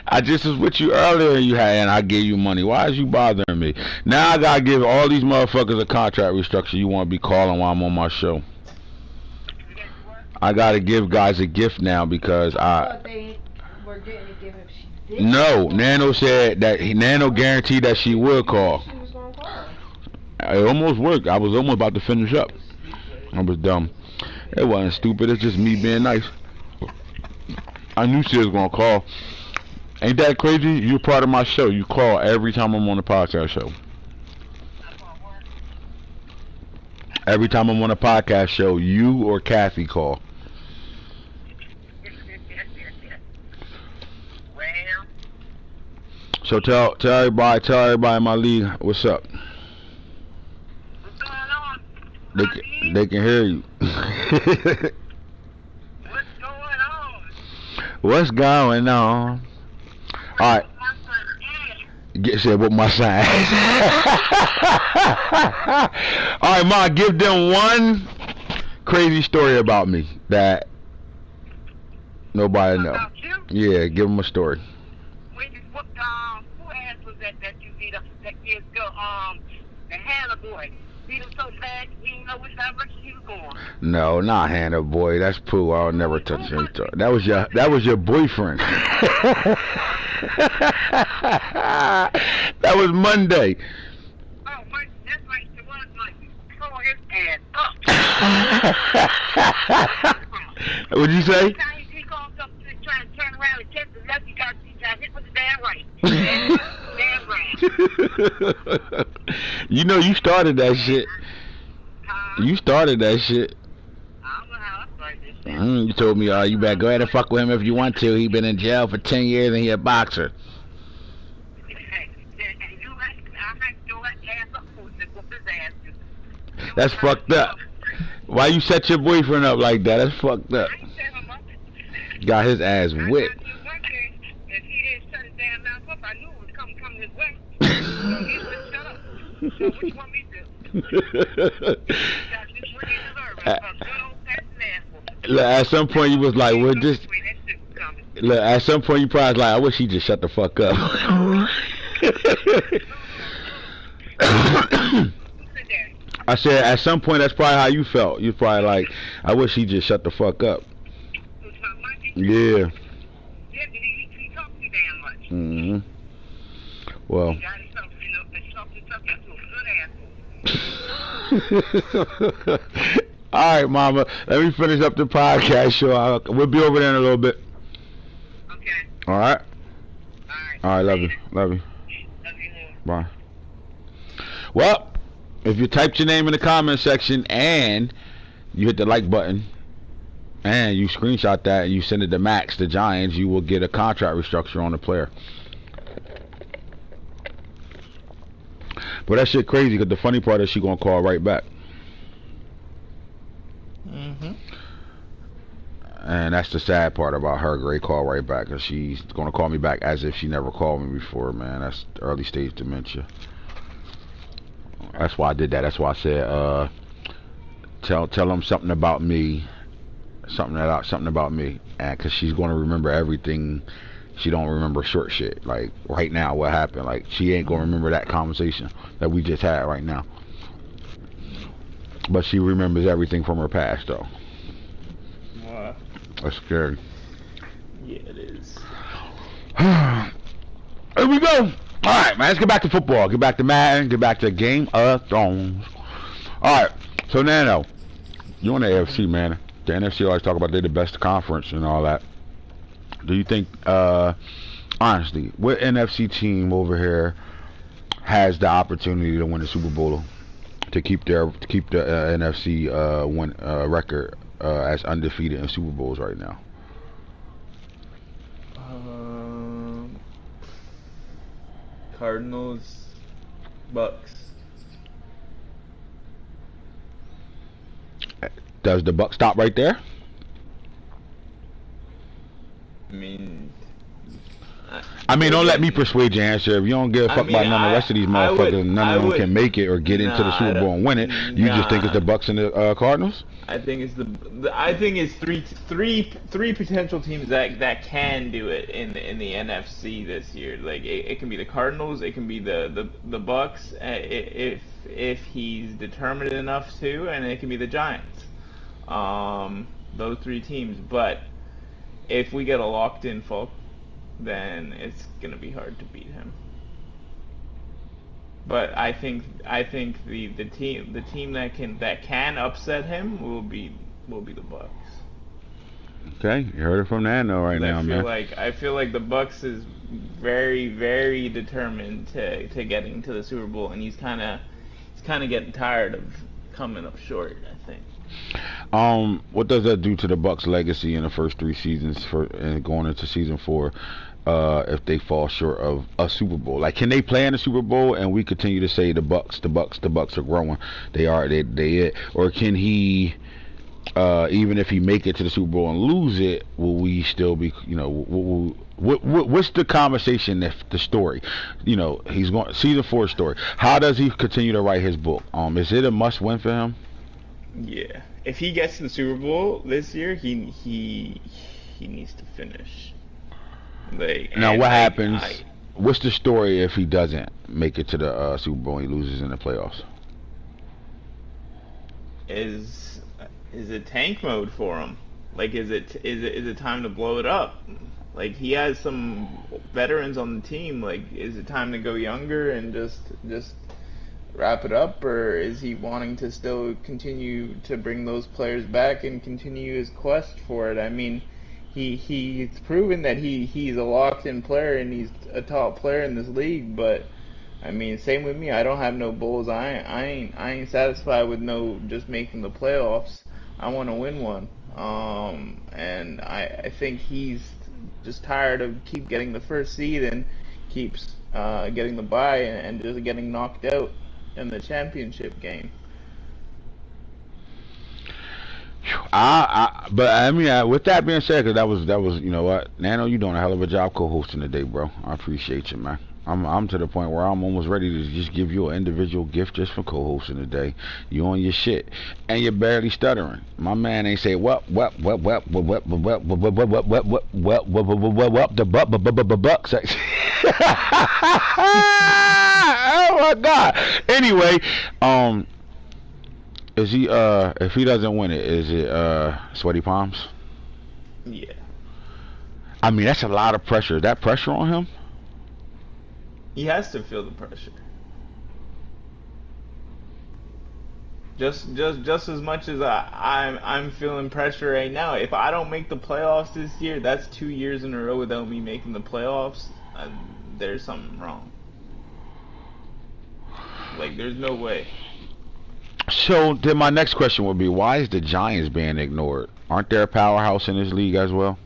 I just was with you earlier and I gave you money. Why is you bothering me? Now I gotta give all these motherfuckers a contract restructure. You wanna be calling while I'm on my show? I gotta give guys a gift now because I thought they were getting a gift if she did. No, Nano said that Nano guaranteed that she would call. She was gonna call. It almost worked. I was almost about to finish up. I was dumb. It wasn't stupid. It's just me being nice. I knew she was gonna call. Ain't that crazy? You're part of my show. You call every time I'm on the podcast show. Every time I'm on a podcast show, you or Kathy call. So tell everybody in my league what's up. What's going on? They can hear you. What's going on? What's going on? All right. Get said what my sign. All right, Ma, give them one crazy story about me that nobody know. About you? Yeah, give them a story. When you whooped, who ass was that you beat up that kid girl, the Hannah boy? Beat him so bad he didn't know which direction he was going. No, not Hannah, boy. That's poo. I'll never touch him. That was your boyfriend. That was Monday. Oh, Mike, that's right. It was Mike. Throw his ass up. What'd you say? Every time he goes up to try and turn around and catch the left, he got hit with the damn right. Damn right. You know you started that shit. You started that shit. I don't know how I started this shit. You told me, you better go ahead and fuck with him if you want to. He been in jail for 10 years and he a boxer. Hey, you I had to throw that ass up for him to whoop his That's fucked up. Why you set your boyfriend up like that? That's fucked up. I ain't set him up. Got his ass I whipped. knew one day if he didn't shut his damn mouth up, I knew it was coming his way. So he wouldn't shut up. So what you want me to do? That's just what he deserves. A good old fashioned ass whooping. Look, at some point you was like, "Well, this." That shit was coming. Look, at some point you probably was like, "I wish he just shut the fuck up." I said, at some point that's probably how you felt. You probably like, "I wish he just shut the fuck up." Yeah. Yeah, he talked too damn much. Mhm. Well. He got himself, into a good asshole. All right, Mama. Let me finish up the podcast show. We'll be over there in a little bit. Okay. All right. All right. Love you. Love you more. Bye. Well, if you typed your name in the comment section and you hit the like button and you screenshot that and you send it to Max, the Giants, you will get a contract restructure on the player. But that shit crazy because the funny part is she gonna call right back. And that's the sad part about her. Great call right back, because she's gonna call me back as if she never called me before. Man, that's early stage dementia. That's why I did that. That's why I said, tell them something about me, something about me, and because she's gonna remember everything. She don't remember short shit. Like right now, what happened? Like she ain't gonna remember that conversation that we just had right now. But she remembers everything from her past, though. Wow. That's scary. Yeah, it is. Here we go. All right, man. Let's get back to football. Get back to Madden. Get back to Game of Thrones. All right. So, Nano, you on the AFC, man. The NFC always talk about they're the best conference and all that. Do you think, honestly, what NFC team over here has the opportunity to win the Super Bowl to keep the NFC record as undefeated in Super Bowls right now? Cardinals, Bucks. Does the Bucks stop right there? I mean, don't let me persuade your answer. If you don't give a fuck about none of the rest of these motherfuckers, none of them can make it or get into the Super Bowl and win it. You just think it's the Bucks and the Cardinals? I think it's I think it's three potential teams that can do it in the NFC this year. Like it can be the Cardinals, it can be the Bucks if he's determined enough to, and it can be the Giants. Those three teams, but if we get a locked in Falk, then it's gonna be hard to beat him. But I think the team that can upset him will be the Bucks. Okay, you heard it from Nano right now, man. I feel like the Bucks is very, very determined to getting to the Super Bowl, and he's kind of getting tired of coming up short, I think. What does that do to the Bucks' legacy in the first 3 seasons and going into season 4? If they fall short of a Super Bowl, like, can they play in the Super Bowl and we continue to say the Bucks are growing, they it, or can he, even if he make it to the Super Bowl and lose it, will we still be, what's the conversation, if the story, he's going season 4 story, how does he continue to write his book? Is it a must win for him? Yeah, if he gets to the Super Bowl this year, he needs to finish. Now, what happens? What's the story if he doesn't make it to the Super Bowl and he loses in the playoffs? Is it tank mode for him? Like, is it time to blow it up? Like, he has some veterans on the team. Like, is it time to go younger and just wrap it up, or is he wanting to still continue to bring those players back and continue his quest for it? I mean, he's proven that he's a locked-in player and he's a top player in this league. But I mean, same with me. I don't have no Bulls. I ain't satisfied with just making the playoffs. I want to win one. And I think he's just tired of keep getting the first seed and keeps getting the bye and just getting knocked out in the championship game. But I mean, with that being said, because that was, you know what, Nano, you doing a hell of a job co-hosting today, bro. I appreciate you, man. I'm to the point where I'm almost ready to just give you an individual gift just for co-hosting today. You on your shit, and you're barely stuttering. My man ain't say what the buck section. Oh my God. Anyway, is he if he doesn't win it, is it sweaty palms? Yeah. I mean, that's a lot of pressure. Is that pressure on him? He has to feel the pressure. Just as much as I'm feeling pressure right now. If I don't make the playoffs this year, that's 2 years in a row without me making the playoffs. There's something wrong. Like, there's no way. So then my next question would be, why is the Giants being ignored? Aren't they a powerhouse in this league as well?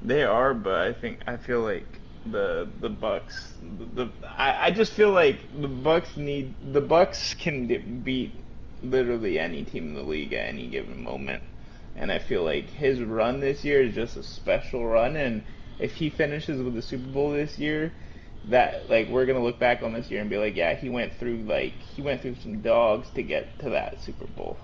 They are, but I feel like the Bucks. I just feel like the Bucks can beat literally any team in the league at any given moment, and I feel like his run this year is just a special run. And if he finishes with the Super Bowl this year, that, like, we're gonna look back on this year and be like, yeah, he went through some dogs to get to that Super Bowl.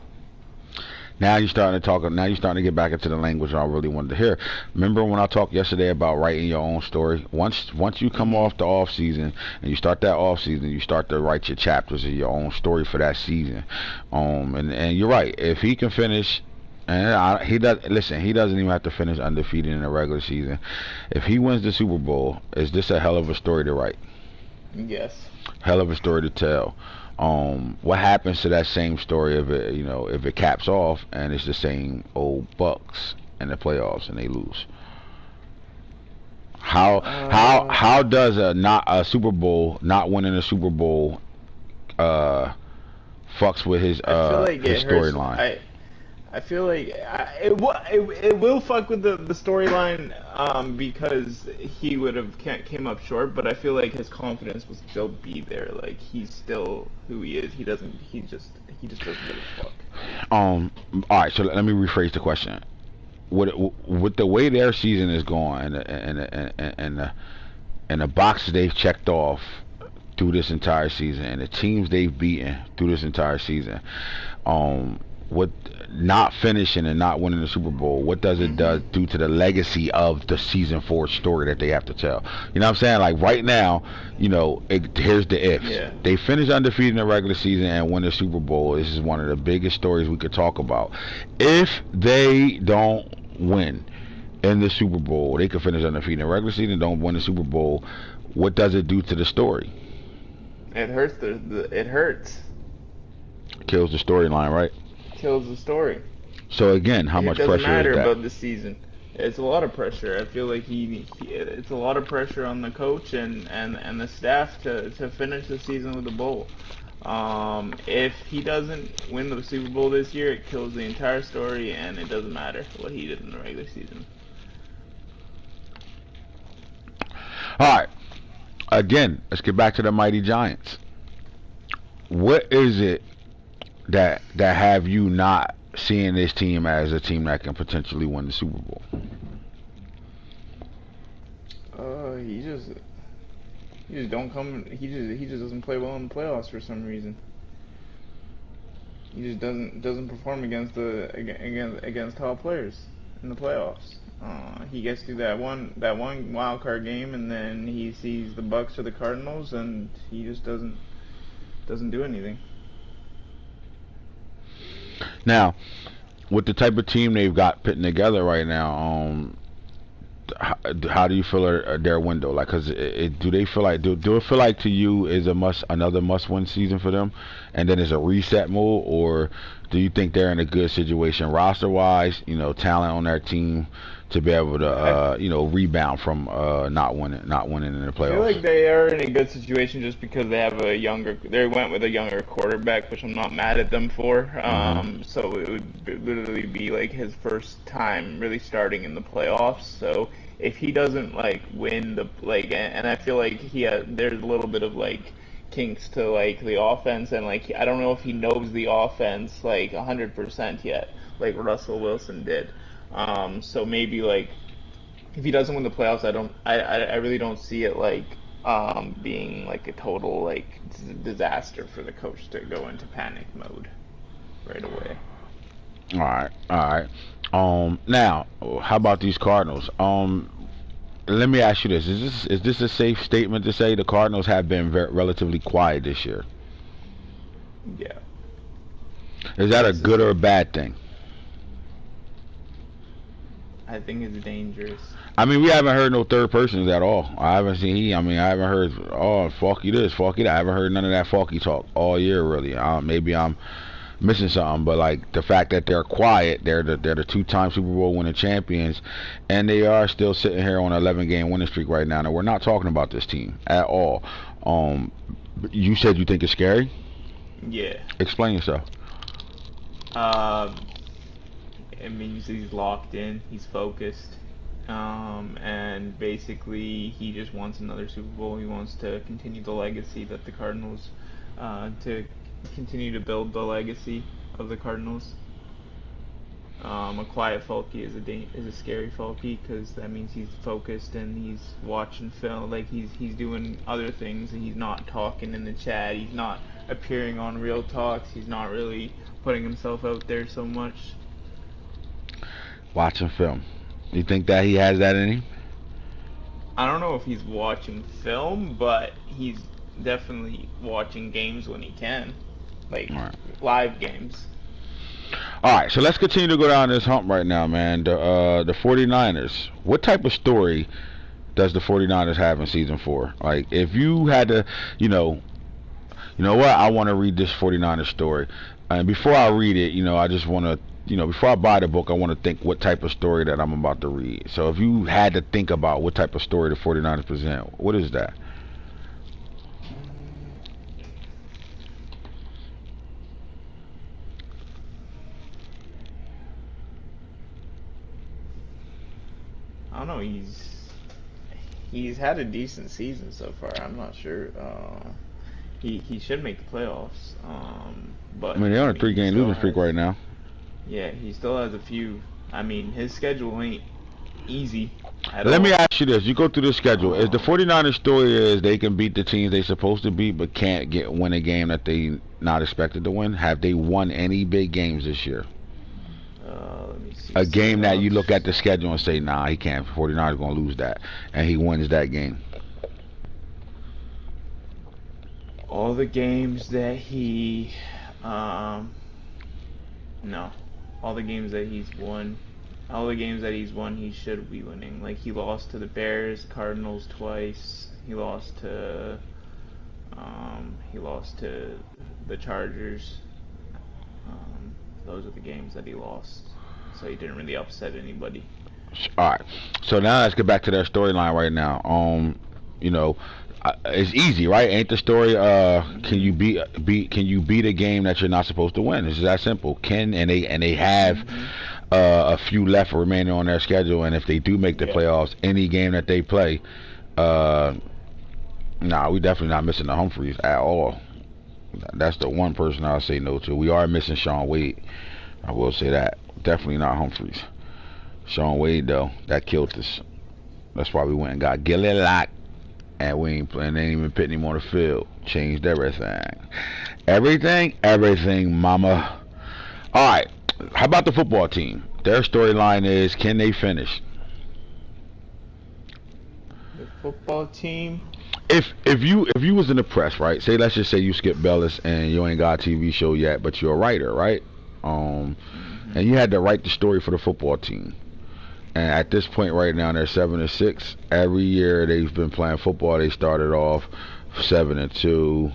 Now you're starting to talk. Now you're starting to get back into the language I really wanted to hear. Remember when I talked yesterday about writing your own story? Once you come off the off season and you start that off season, you start to write your chapters of your own story for that season. And you're right. If he can finish, he does. Listen, he doesn't even have to finish undefeated in the regular season. If he wins the Super Bowl, is this a hell of a story to write? Yes. Hell of a story to tell. What happens to that same story if it caps off and it's the same old Bucks in the playoffs and they lose? How does a Super Bowl, not winning a Super Bowl, fucks with his storyline? I feel like it will fuck with the storyline, because he would have came up short, but I feel like his confidence will still be there. Like, he's still who he is. He just doesn't give a fuck. All right, so let me rephrase the question. With the way their season is going and the boxes they've checked off through this entire season and the teams they've beaten through this entire season, with not finishing and not winning the Super Bowl, what does it do to the legacy of the season 4 story that they have to tell? You know what I'm saying? Like, right now, here's the ifs. Yeah. They finish undefeated in the regular season and win the Super Bowl. This is one of the biggest stories we could talk about. If they don't win in the Super Bowl, they could finish undefeated in the regular season, don't win the Super Bowl. What does it do to the story? It hurts. It hurts. Kills the storyline, right? Kills the story. So again, how much pressure is that? It doesn't matter about this season. It's a lot of pressure. I feel like it's a lot of pressure on the coach and the staff to finish the season with a bowl. If he doesn't win the Super Bowl this year, it kills the entire story, and it doesn't matter what he did in the regular season. All right. Again, let's get back to the mighty Giants. What is it that have you not seeing this team as a team that can potentially win the Super Bowl? He just don't come. He just doesn't play well in the playoffs for some reason. He just doesn't perform against top players in the playoffs. He gets through that one wild card game, and then he sees the Bucks or the Cardinals, and he just doesn't do anything. Now, with the type of team they've got putting together right now, how do you feel their window? Like, do they feel like do it feel like to you is another must-win season for them, and then it's a reset mode, or do you think they're in a good situation roster-wise, talent on their team to be able to rebound from not winning in the playoffs? I feel like they are in a good situation just because they went with a younger quarterback, which I'm not mad at them for. So it would literally be like his first time really starting in the playoffs. So if he doesn't win and I feel like there's a little bit of kinks to like the offense, and like I don't know if he knows the offense like 100% yet, like Russell Wilson did. So maybe like if he doesn't win the playoffs, I really don't see it like being like a total like disaster for the coach to go into panic mode right away. All right, all right. Now, how about these Cardinals? Let me ask you this: is this a safe statement to say the Cardinals have been relatively quiet this year? Yeah, Is that a this is good or a bad thing? I think it's dangerous. I mean, we haven't heard no third persons at all. I haven't seen he. I mean, I haven't heard oh Falky this, Falky that. I haven't heard none of that Falky talk all year really. Maybe I'm missing something, but like the fact that they're quiet, they're the two-time Super Bowl winning champions, and they are still sitting here on an 11-game winning streak right now. And we're not talking about this team at all. Um, you said you think it's scary. Yeah. Explain yourself. Um, it means he's locked in, he's focused, and basically he just wants another Super Bowl. He wants to continue the legacy that the Cardinals, to continue to build the legacy of the Cardinals. A quiet Falky is a scary Falky because that means he's focused and he's watching film, like he's doing other things and he's not talking in the chat. He's not appearing on Real Talks. He's not really putting himself out there so much. Watching film. You think that he has that in him? I don't know if he's watching film, but he's definitely watching games when he can, like Right. live games. All right, so let's continue to go down this hump right now, man. The 49ers. What type of story does the 49ers have in season 4? Like, if you had to, you know what? I want to read this 49ers story. And before I read it, I just want to, before I buy the book, I want to think what type of story that I'm about to read. So if you had to think about what type of story the 49ers present, what is that? I don't know. He's had a decent season so far. I'm not sure. He should make the playoffs. I But mean, they're on a he 3-game still losing streak has, right now. yeah, he still has a few. I mean, his schedule ain't easy at Let me all. ask you this. You go through the schedule. Is the Um, 49ers story is they can beat the teams they're supposed to beat but can't win a game that they not expected to win? Have they won any big games this year? let me see. A game that you look at Seahawks. the schedule and say, nah, he can't. 49ers going to lose that. And he wins that game. All the games that he, um, no, all the games that he's won, he should be winning. Like he lost to the Bears, Cardinals twice. He lost to the Chargers. Those are the games that he lost. So he didn't really upset anybody. All right. So now let's get back to their storyline right now. You know, it's easy, right? Ain't the story? Can Mhm. you Can you beat a game that you're not supposed to win? It's that simple. And they have Mhm. a few left remaining on their schedule, and if they do make the Yeah. playoffs, any game that they play, uh, nah, we definitely not missing the Humphreys at all. That's the one person I'll say no to. We are missing Sean Wade. I will say that. Definitely not Humphreys. Sean Wade though, that killed us. That's why we went and got Gilly Lock, and we ain't playing. They ain't even putting him on the field. Changed everything, mama. All right. How about the football team? Their storyline is, can they finish? The football team. If you was in the press, right? Say let's just say you Skip Bellis and you ain't got a TV show yet, but you're a writer, right? Mhm. And you had to write the story for the football team. And at this point right now, they're 7-6. Every year they've been playing football. They started off 7-2,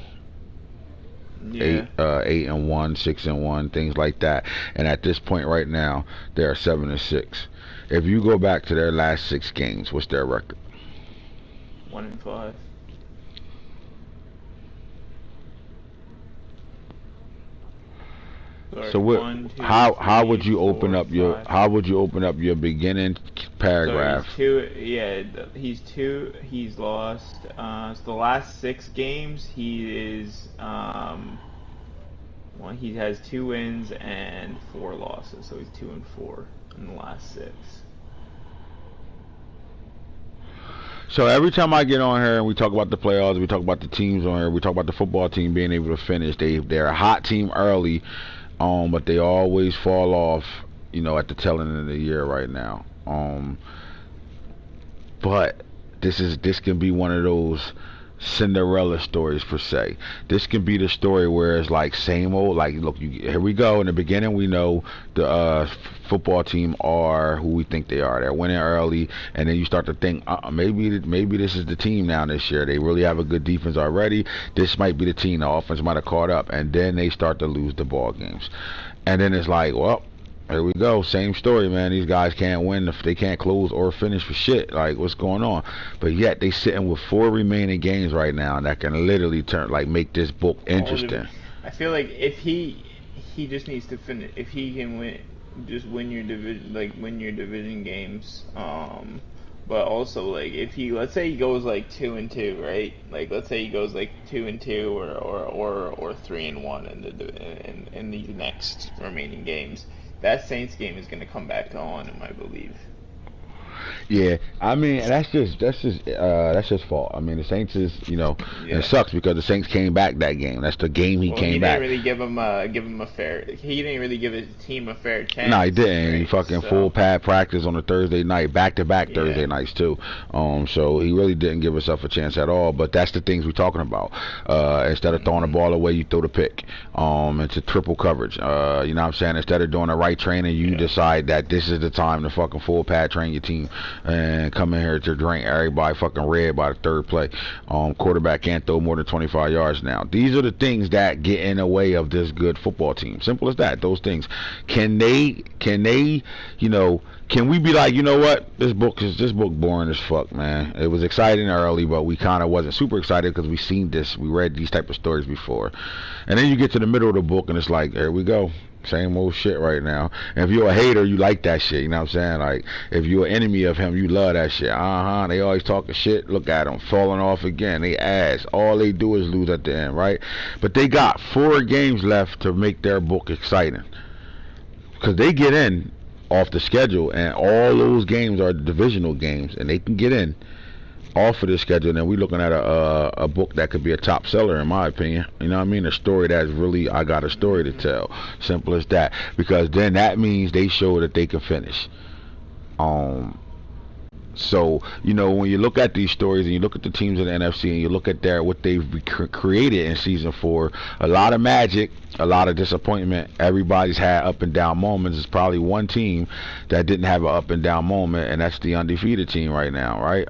Yeah. 8-1, 6-1, things like that. And at this point right now, they are 7-6. If you go back to their last 6 games, what's their record? 1-5. Sorry, So what? one, two, How would three, you open four, up your five. beginning So he's paragraph. two. Yeah, he's two. He's lost. So the last 6 games, he is well, he has 2 wins and 4 losses. So he's 2-4 in the last 6. So every time I get on here and we talk about the playoffs, we talk about the teams on here, we talk about the football team being able to finish. They're a hot team early, but they always fall off, at the tail end of the year right now. But this can be one of those Cinderella stories per se. This can be the story where it's like same old. Like, look, here we go. In the beginning, we know the football team are who we think they are. They're winning early, and then you start to think, maybe this is the team now this year. They really have a good defense already. This might be the team. The offense might have caught up, and then they start to lose the ball games, and then it's like, well, here we go, same story, man. These guys can't win if they can't close or finish for shit. Like, what's going on? But yet they sitting with 4 remaining games right now that can literally make this book interesting. I feel like if he just needs to finish. If he can win your division, win your division games. But also, like, if let's say he goes like 2-2, right? Like, let's say he goes like 2-2 or 3-1 in these next remaining games. That Saints game is going to come back on him, I believe. Yeah, I mean that's just fault. I mean the Saints is it sucks because the Saints came back that game. That's the game he came back. He didn't really give him a fair. He didn't really give his team a fair chance. No, he didn't. Right? He fucking full pad practice on a Thursday night, back-to-back Thursday nights too. So he really didn't give himself a chance at all. But that's the things we're talking about. Instead of throwing the ball away, you throw the pick. It's a triple coverage. You know what I'm saying? Instead of doing the right training, you decide that this is the time to fucking full pad train your team and come in here to drink everybody fucking red by the third play. Quarterback can't throw more than 25 yards now. These are the things that get in the way of this good football team. Simple as that. Those things. Can they, can we be like, you know what? This book boring as fuck, man. It was exciting early, but we kind of wasn't super excited because we read these type of stories before. And then you get to the middle of the book and it's like, here we go. Same old shit right now. And if you're a hater, you like that shit. You know what I'm saying? Like, if you're an enemy of him, you love that shit. They always talking shit. Look at them falling off again. They ass. All they do is lose at the end, right? But they got 4 games left to make their book exciting. Because they get in off the schedule, and all those games are divisional games, and they can get in off of the schedule, and then we're looking at a book that could be a top seller in my opinion. You know what I mean? A story that's really, I got a story to tell. Simple as that. Because then that means they show that they can finish. So, when you look at these stories and you look at the teams in the NFC and you look at what they've created in season 4, a lot of magic, a lot of disappointment. Everybody's had up and down moments. There's probably one team that didn't have an up and down moment, and that's the undefeated team right now, right?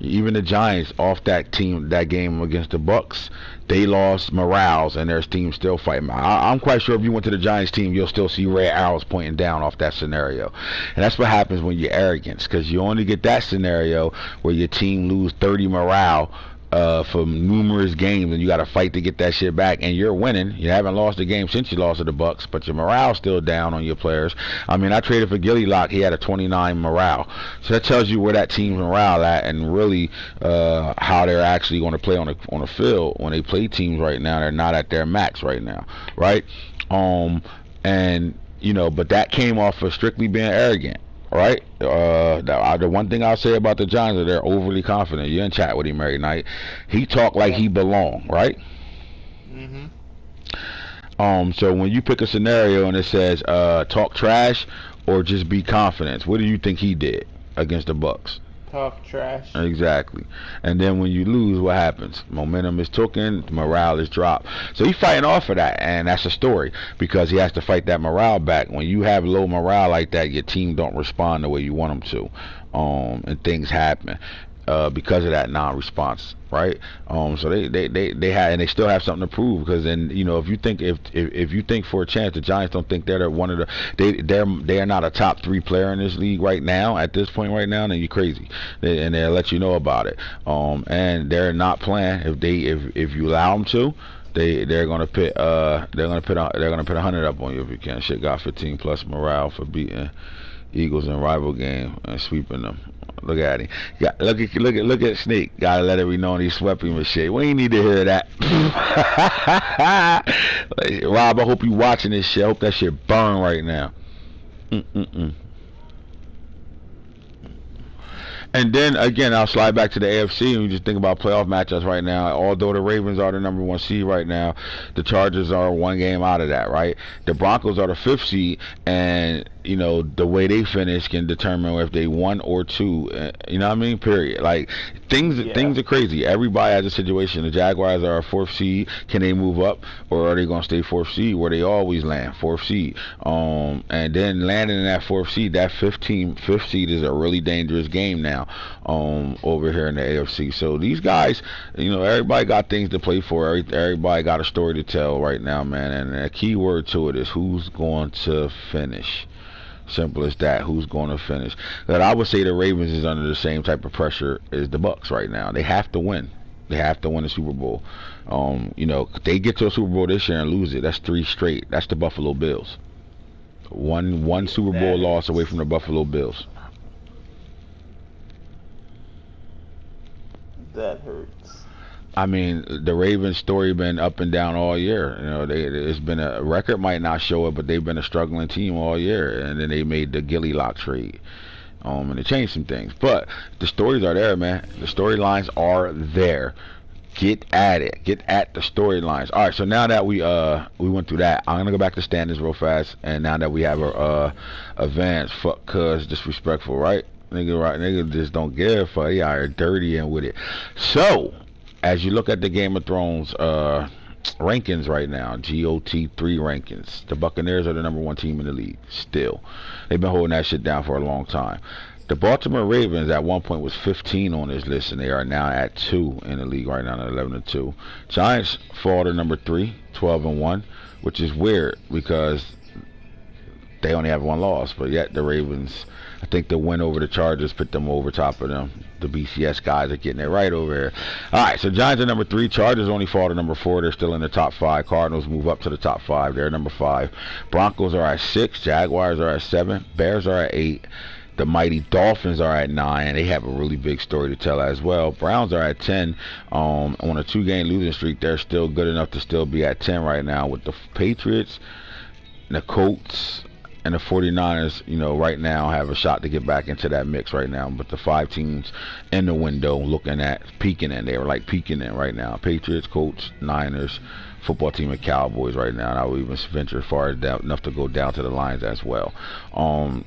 Even the Giants off that game against the Bucks, they lost morales and their team still fighting. I'm quite sure if you went to the Giants team, you'll still see red arrows pointing down off that scenario. And that's what happens when you're arrogant, because you only get that scenario where your team lose 30 morale for numerous games, and you got to fight to get that shit back, and you're winning. You haven't lost a game since you lost to the Bucks, but your morale's still down on your players. I mean, I traded for Gilly Lock. He had a 29 morale, so that tells you where that team's morale at, and really how they're actually going to play on the field when they play teams right now. They're not at their max right now, right? And but that came off of strictly being arrogant. Right? The one thing I'll say about the Giants is they're overly confident. You're in chat with him every night. He talked like he belonged, right? So when you pick a scenario and it says talk trash or just be confident, what do you think he did against the Bucks? Talk trash. Exactly. And then when you lose, what happens? Momentum is taken, morale is dropped. So he's fighting off of that, and that's a story because he has to fight that morale back. When you have low morale like that, your team don't respond the way you want them to, and things happen because of that non-response, right? So they had, and they still have something to prove, because then if you think if you think for a chance the Giants don't think they're one of the they are not a top 3 player in this league right now at this point right now, then you're crazy, and they'll let you know about it. And they're not playing if you allow them to. They're gonna put 100 up on you if you can. Shit got 15 plus morale for beating Eagles in rival game and sweeping them. Look at him. Look at Snake. Gotta let it be known he swept him and shit. We ain't need to hear that. Like, Rob, I hope you watching this shit. I hope that shit burn right now. Mm-mm-mm. And then again, I'll slide back to the AFC and we just think about playoff matchups right now. Although the Ravens are the number 1 seed right now, the Chargers are 1 game out of that, right? The Broncos are the 5th seed, and you know the way they finish can determine if they 1 or 2. You know what I mean? Period. Like things are crazy. Everybody has a situation. The Jaguars are a 4th seed. Can they move up, or are they gonna stay 4th seed where they always land, 4th seed? And then landing in that 4th seed, that 5th seed is a really dangerous game now. Over here in the AFC. So these guys, you know, everybody got things to play for. Everybody got a story to tell right now, man. And the key word to it is who's going to finish. Simple as that. Who's going to finish? But I would say the Ravens is under the same type of pressure as the Bucks right now. They have to win. They have to win the Super Bowl. You know, they get to a Super Bowl this year and lose it. That's 3 straight. That's the Buffalo Bills. One Super Bowl loss away from the Buffalo Bills. That hurts. I mean, the Ravens story been up and down all year. You know, it's been a record might not show it, but they've been a struggling team all year. And then they made the Gilly Lock trade, and they changed some things. But the stories are there, man. The storylines are there. Get at it. Get at the storylines. All right. So now that we went through that, I'm gonna go back to standings real fast. And now that we have our advance, fuck, cuz disrespectful, right? Nigga just don't give a fuck. They are dirty and with it. So, as you look at the Game of Thrones rankings right now, GOT 3 rankings, the Buccaneers are the number 1 team in the league. Still, they've been holding that shit down for a long time. The Baltimore Ravens at one point was 15 on this list, and they are now at 2 in the league right now, at 11-2. Giants fall to number 3, 12-1, which is weird because they only have 1 loss, but yet the Ravens, I think the win over the Chargers put them over top of them. The BCS guys are getting it right over here. All right, so Giants are number 3. Chargers only fall to number 4. They're still in the top 5. Cardinals move up to the top 5. They're number 5. Broncos are at 6. Jaguars are at 7. Bears are at 8. The mighty Dolphins are at 9. They have a really big story to tell as well. Browns are at 10. On a 2-game losing streak, they're still good enough to still be at 10 right now, with the Patriots, the Colts, and the 49ers, you know, right now have a shot to get back into that mix right now. But the 5 teams in the window looking at peeking in, they were like peeking in right now. Patriots, Colts, Niners, football team, and Cowboys right now. And I would even venture far down enough to go down to the Lions as well.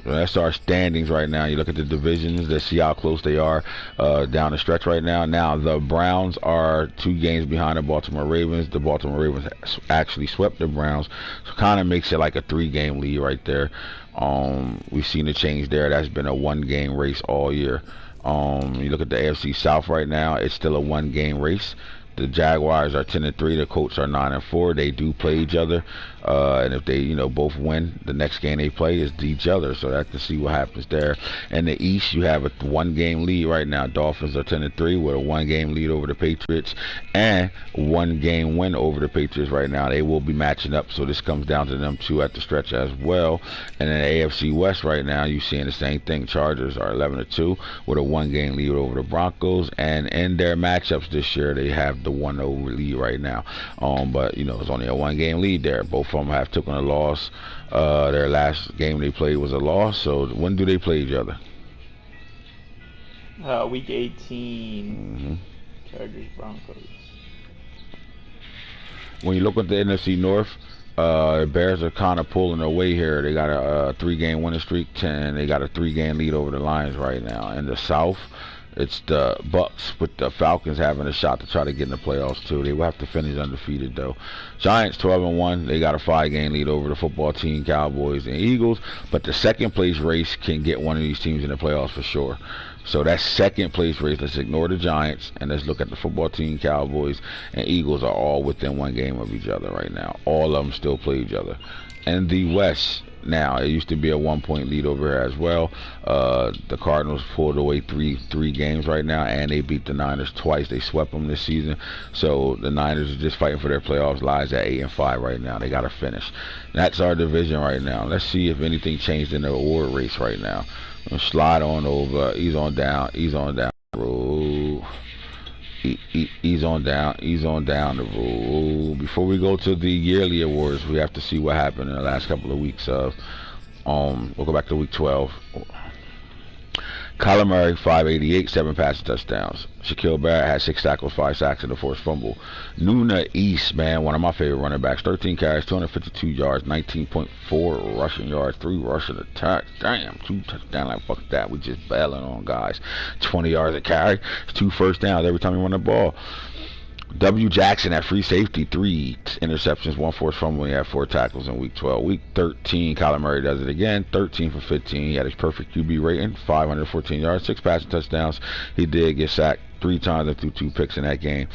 That's our standings right now. You look at the divisions, let's see how close they are down the stretch right now. Now the Browns are 2 games behind the Baltimore Ravens. The Baltimore Ravens actually swept the Browns, so kind of makes it like a 3-game lead right there. We've seen a change there. That's been a 1-game race all year. You look at the AFC South right now, it's still a 1-game race. The Jaguars are 10-3. The Colts are 9-4. They do play each other, and if they, you know, both win, the next game they play is each other. So that's to see what happens there. In the East, you have a 1-game lead right now. Dolphins are 10-3 with a 1-game lead over the Patriots and 1-game win over the Patriots right now. They will be matching up, so this comes down to them 2 at the stretch as well. And in the AFC West right now, you're seeing the same thing. Chargers are 11-2 with a 1-game lead over the Broncos, and in their matchups this year, they have the 1-0 lead right now. But you know, it's only a 1-game lead there. Both of them have taken a loss. Their last game they played was a loss. So when do they play each other? Week 18. Chargers, Broncos. When you look at the NFC North, the Bears are kind of pulling away here. They got a 3-game winning streak, 10. They got a 3-game lead over the Lions right now. In the South, it's the Bucks with the Falcons having a shot to try to get in the playoffs too. They will have to finish undefeated though. Giants 12-1. They got a 5-game lead over the football team, Cowboys, and Eagles. But the second place race can get one of these teams in the playoffs for sure. So that second place race, let's ignore the Giants and let's look at the football team, Cowboys, and Eagles are all within 1 game of each other right now. All of them still play each other. And the West, Now it used to be a 1 point lead over here as well. The Cardinals pulled away three games right now, and they beat the Niners twice. They swept them this season, so the Niners are just fighting for their playoffs lies at 8-5 right now. They got to finish. That's our division right now. Let's see if anything changed in the award race right now. Slide on over. He's on down. He's on down the road. He's on down the road. Before we go to the yearly awards, we have to see what happened in the last couple of weeks of we'll go back to week 12. Kyler Murray, 588, 7 passing touchdowns. Shaquille Barrett had 6 tackles, 5 sacks, and a forced fumble. Nuna East, man, one of my favorite running backs, 13 carries, 252 yards, 19.4 rushing yards, 3 rushing attacks. Damn, 2 touchdowns, like fuck that. We just bailing on guys. 20 yards a carry, 2 first downs every time he run the ball. W. Jackson at free safety, 3 interceptions, 1 forced fumble. He had 4 tackles in week 12. Week 13, Kyler Murray does it again, 13 for 15. He had his perfect QB rating, 514 yards, 6 passing touchdowns. He did get sacked 3 times and threw 2 picks in that game.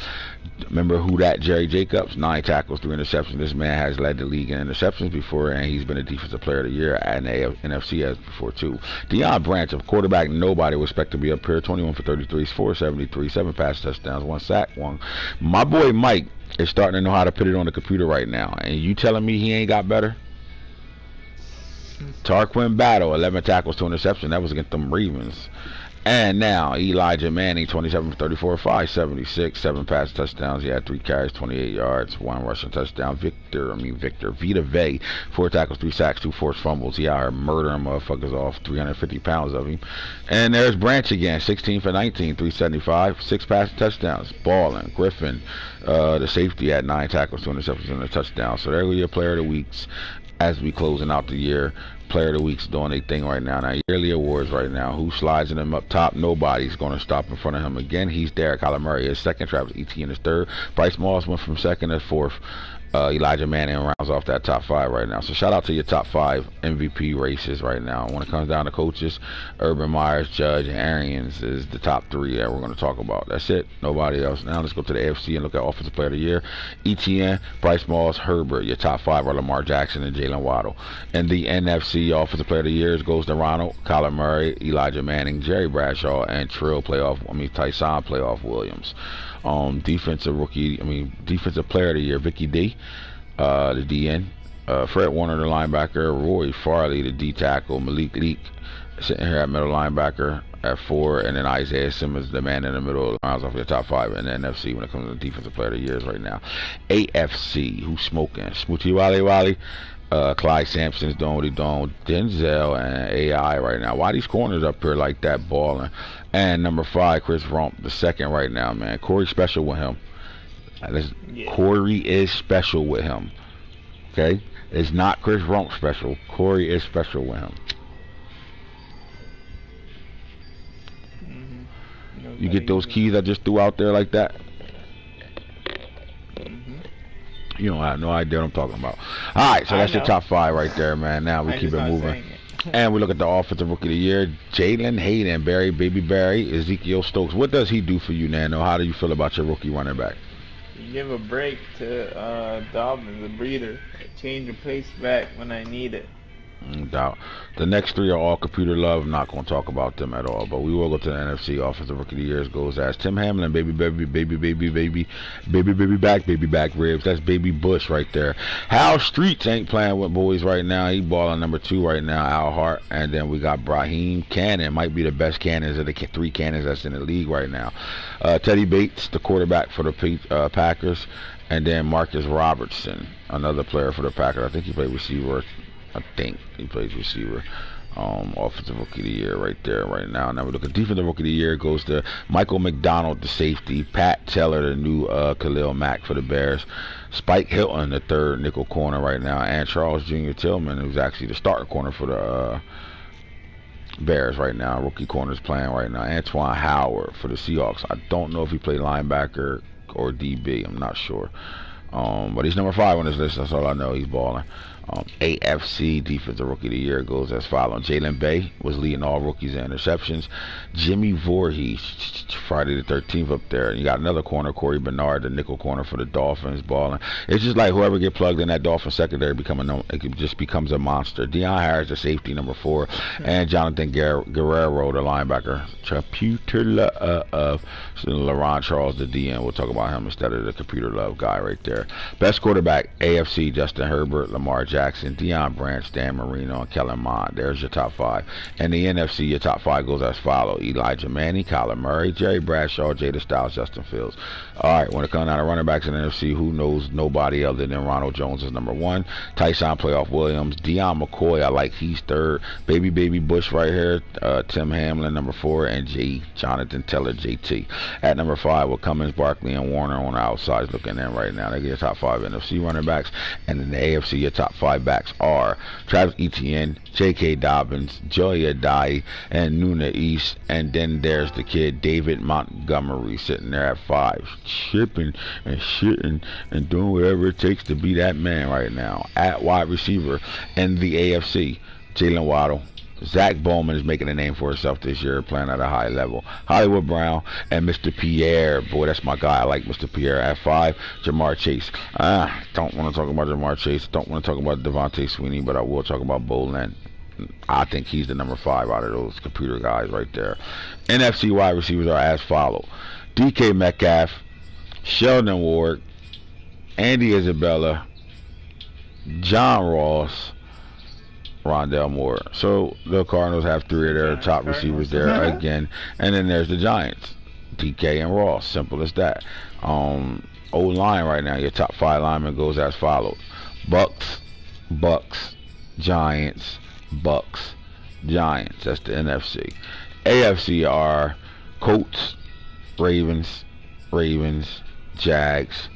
Remember who that? Jerry Jacobs, 9 tackles, 3 interceptions. This man has led the league in interceptions before, and he's been a defensive player of the year at the NFC as before too. Deion Branch, of quarterback nobody would expect to be up here, 21 for 33, 473, 7 pass touchdowns, 1 sack, 1. My boy Mike is starting to know how to put it on the computer right now, and you telling me he ain't got better? Tarquin Battle, 11 tackles, 2 interceptions. That was against them Ravens. And now Elijah Manning, 27 for 34, 576, 7 pass touchdowns. He had 3 carries, 28 yards, 1 rushing touchdown. Victor Vita Vey, 4 tackles, 3 sacks, 2 forced fumbles. He out here murdering motherfuckers off, 350 pounds of him. And there's Branch again, 16 for 19, 375, 6 pass touchdowns. Ballin, Griffin, the safety, had 9 tackles, 2 interceptions, and a touchdown. So there go your player of the weeks as we closing out the year. Player of the week's doing their thing right now. Now, yearly awards right now. Who slides in him up top? Nobody's going to stop in front of him again. He's there. Kyler Murray is second. Travis Etienne is third. Bryce Moss went from second to fourth. Elijah Manning rounds off that top 5 right now. So shout out to your top 5 MVP races right now. When it comes down to coaches, Urban Myers, Judge, and Arians is the top 3 that we're going to talk about. That's it. Nobody else. Now let's go to the AFC and look at Offensive Player of the Year. Etienne, Bryce Moss, Herbert. Your top 5 are Lamar Jackson and Jalen Waddle. And the NFC Offensive Player of the Year goes to Ronald, Kyler Murray, Elijah Manning, Jerry Bradshaw, and Tyson Playoff Williams. Defensive Player of the Year, Vicky D, the DN, Fred Warner, the linebacker, Roy Farley, the D tackle, Malik Leak sitting here at middle linebacker at 4, and then Isaiah Simmons, the man in the middle, rounds off your top 5 in the NFC when it comes to the Defensive Player of the Years right now. AFC, who's smoking? Smoochie Wally. Clyde Sampson's doing what he's doing. Denzel and AI right now. Why these corners up here like that balling? And number 5, Chris Rump, the second right now, man. Corey special with him. Yeah. Corey is special with him. Okay? It's not Chris Rump special. Corey is special with him. You get those keys I just threw out there like that? You don't have no idea what I'm talking about. Alright, so that's your top 5 right there, man. Now we keep it moving. And we look at the Offensive Rookie of the Year. Jalen Hayden, Baby Barry, Ezekiel Stokes. What does he do for you, Nano? How do you feel about your rookie running back? You give a break to Dobbins, a breather. Change of pace back when I need it. No doubt. The next 3 are all computer love. I'm not going to talk about them at all. But we will go to the NFC Offensive Rookie of the Year. Goes as Tim Hamlin, baby back ribs. That's Baby Bush right there. Hal Streets ain't playing with boys right now. He balling number 2 right now, Al Hart. And then we got Brahim Cannon. Might be the best cannons of the 3 cannons that's in the league right now. Teddy Bates, the quarterback for the Packers. And then Marcus Robertson, another player for the Packers. I think he played receiver. I think he plays receiver. Offensive Rookie of the Year right there, right now. Now we look at Defensive Rookie of the Year goes to Michael McDonald, the safety. Pat Teller, the new Khalil Mack for the Bears. Spike Hilton, the 3rd nickel corner right now. And Charles Jr. Tillman, who's actually the starter corner for the Bears right now. Rookie corners playing right now. Antoine Howard for the Seahawks. I don't know if he played linebacker or DB. I'm not sure. But he's number 5 on this list. That's all I know. He's balling. AFC Defensive Rookie of the Year goes as follows. Jalen Bay was leading all rookies in interceptions. Jimmy Voorhees, Friday the 13th up there. You got another corner, Corey Bernard, the nickel corner for the Dolphins, balling. It's just like whoever get plugged in that Dolphin secondary it just becomes a monster. Deion Harris, the safety, number 4, and Jonathan Guerrero, the linebacker. Computer Love, LaRon Charles, the DN. We'll talk about him instead of the Computer Love guy right there. Best quarterback, AFC, Justin Herbert, Lamar Jackson, Deion Branch, Dan Marino, and Kellen Mond. There's your top 5. And the NFC, your top 5 goes as follows. Elijah Manning, Kyler Murray, Jerry Bradshaw, Jada Styles, Justin Fields. All right, when it comes down to running backs in the NFC, who knows nobody other than Ronald Jones is number 1. Tyson Playoff Williams, Deion McCoy, I like he's 3rd. Baby Bush right here, Tim Hamlin, number 4, and Jonathan Taylor, JT. At number 5 with Cummins, Barkley, and Warner on the outside looking in right now. They get your top 5 NFC running backs. And in the AFC, your top 5 backs are Travis Etienne, J.K. Dobbins, Joey Adai, and Nuna East. And then there's the kid David Montgomery sitting there at 5, chipping and shitting and doing whatever it takes to be that man right now. At wide receiver in the AFC, Jalen Waddle. Zach Bowman is making a name for himself this year, playing at a high level. Hollywood Brown and Mr. Pierre. Boy, that's my guy. I like Mr. Pierre. At 5, Jamar Chase. Don't want to talk about Jamar Chase. Don't want to talk about Devontae Sweeney, but I will talk about Bolin. I think he's the number 5 out of those computer guys right there. NFC wide receivers are as follow. DK Metcalf, Sheldon Ward, Andy Isabella, John Ross, Rondell Moore. So the Cardinals have 3 of their top receivers there again. And then there's the Giants, DK and Ross. Simple as that. O-line right now, your top 5 linemen goes as follows. Bucks, Giants, Bucks, Giants. That's the NFC. AFC are Colts, Ravens, Jags,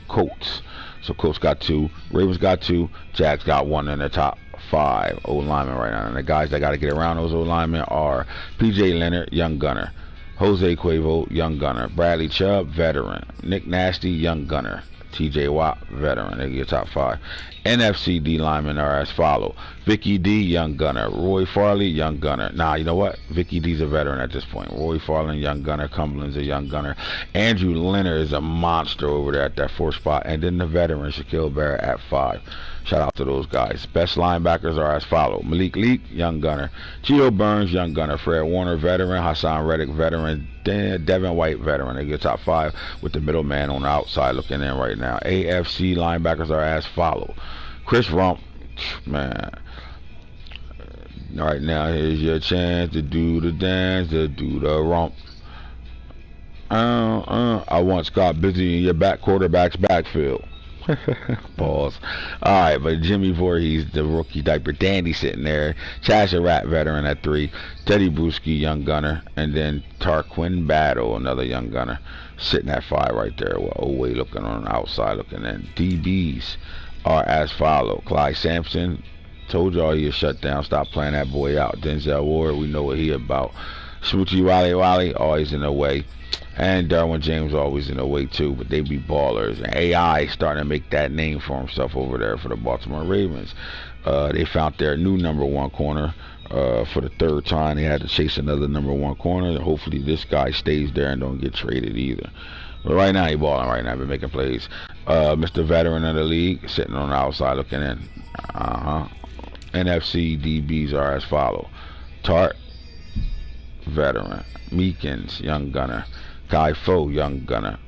Colts. So Colts got 2, Ravens got 2, Jags got 1 in the top 5 O-linemen right now. And the guys that got to get around those O-linemen are P.J. Leonard, young gunner. Jose Cuervo, young gunner. Bradley Chubb, veteran. Nick Nasty, young gunner. T.J. Watt, veteran. They get top 5. NFC D linemen are as follow. Vicky D, young gunner. Roy Farley, young gunner. Nah, you know what? Vicky D's a veteran at this point. Roy Farley, young gunner. Cumberland's a young gunner. Andrew Leonard is a monster over there at that 4th spot. And then the veteran, Shaquille Barrett, at 5. Shout out to those guys. Best linebackers are as follow. Malik Leak, young gunner. Gio Burns, young gunner. Fred Warner, veteran. Hassan Reddick, veteran. Devin White, veteran. They get top 5 with the middleman on the outside looking in right now. AFC linebackers are as follow. Chris Rump, man. Right now, here's your chance to do the dance, to do the rump. I want Scott Busy in your quarterback's backfield. Pause. Alright, but Jimmy Voorhees, the rookie diaper dandy sitting there. Chasha Rat, veteran at 3. Teddy Bruschi, young gunner. And then Tarquin Battle, another young gunner, sitting at 5 right there with Oway looking on the outside looking in. DBs are as follow. Clyde Sampson, told y'all he shut down. Stop playing that boy out. Denzel Ward, we know what he about. Smoochie Wally, always in the way. And Derwin James always in the way too, but they be ballers. And AI starting to make that name for himself over there for the Baltimore Ravens. They found their new number 1 corner for the 3rd time. They had to chase another number 1 corner. Hopefully this guy stays there and don't get traded either. But right now he balling right now, been making plays. Mr. Veteran of the league, sitting on the outside looking in. NFC DBs are as follow. Tart, veteran. Meekins, young gunner. Kai Foe, young gunner.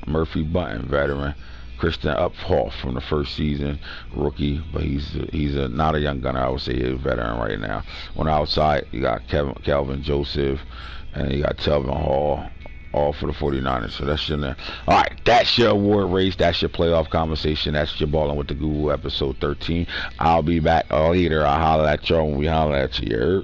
Murphy Button, veteran. Christian Uphoff from the 1st season, rookie, but he's not a young gunner. I would say he's a veteran right now. On the outside, you got Calvin Joseph, and you got Telvin Hall, all for the 49ers. So that's your name. All right, that's your award race. That's your playoff conversation. That's your Ballin' with the Guru episode 13. I'll be back later. I'll holler at y'all when we holler at you.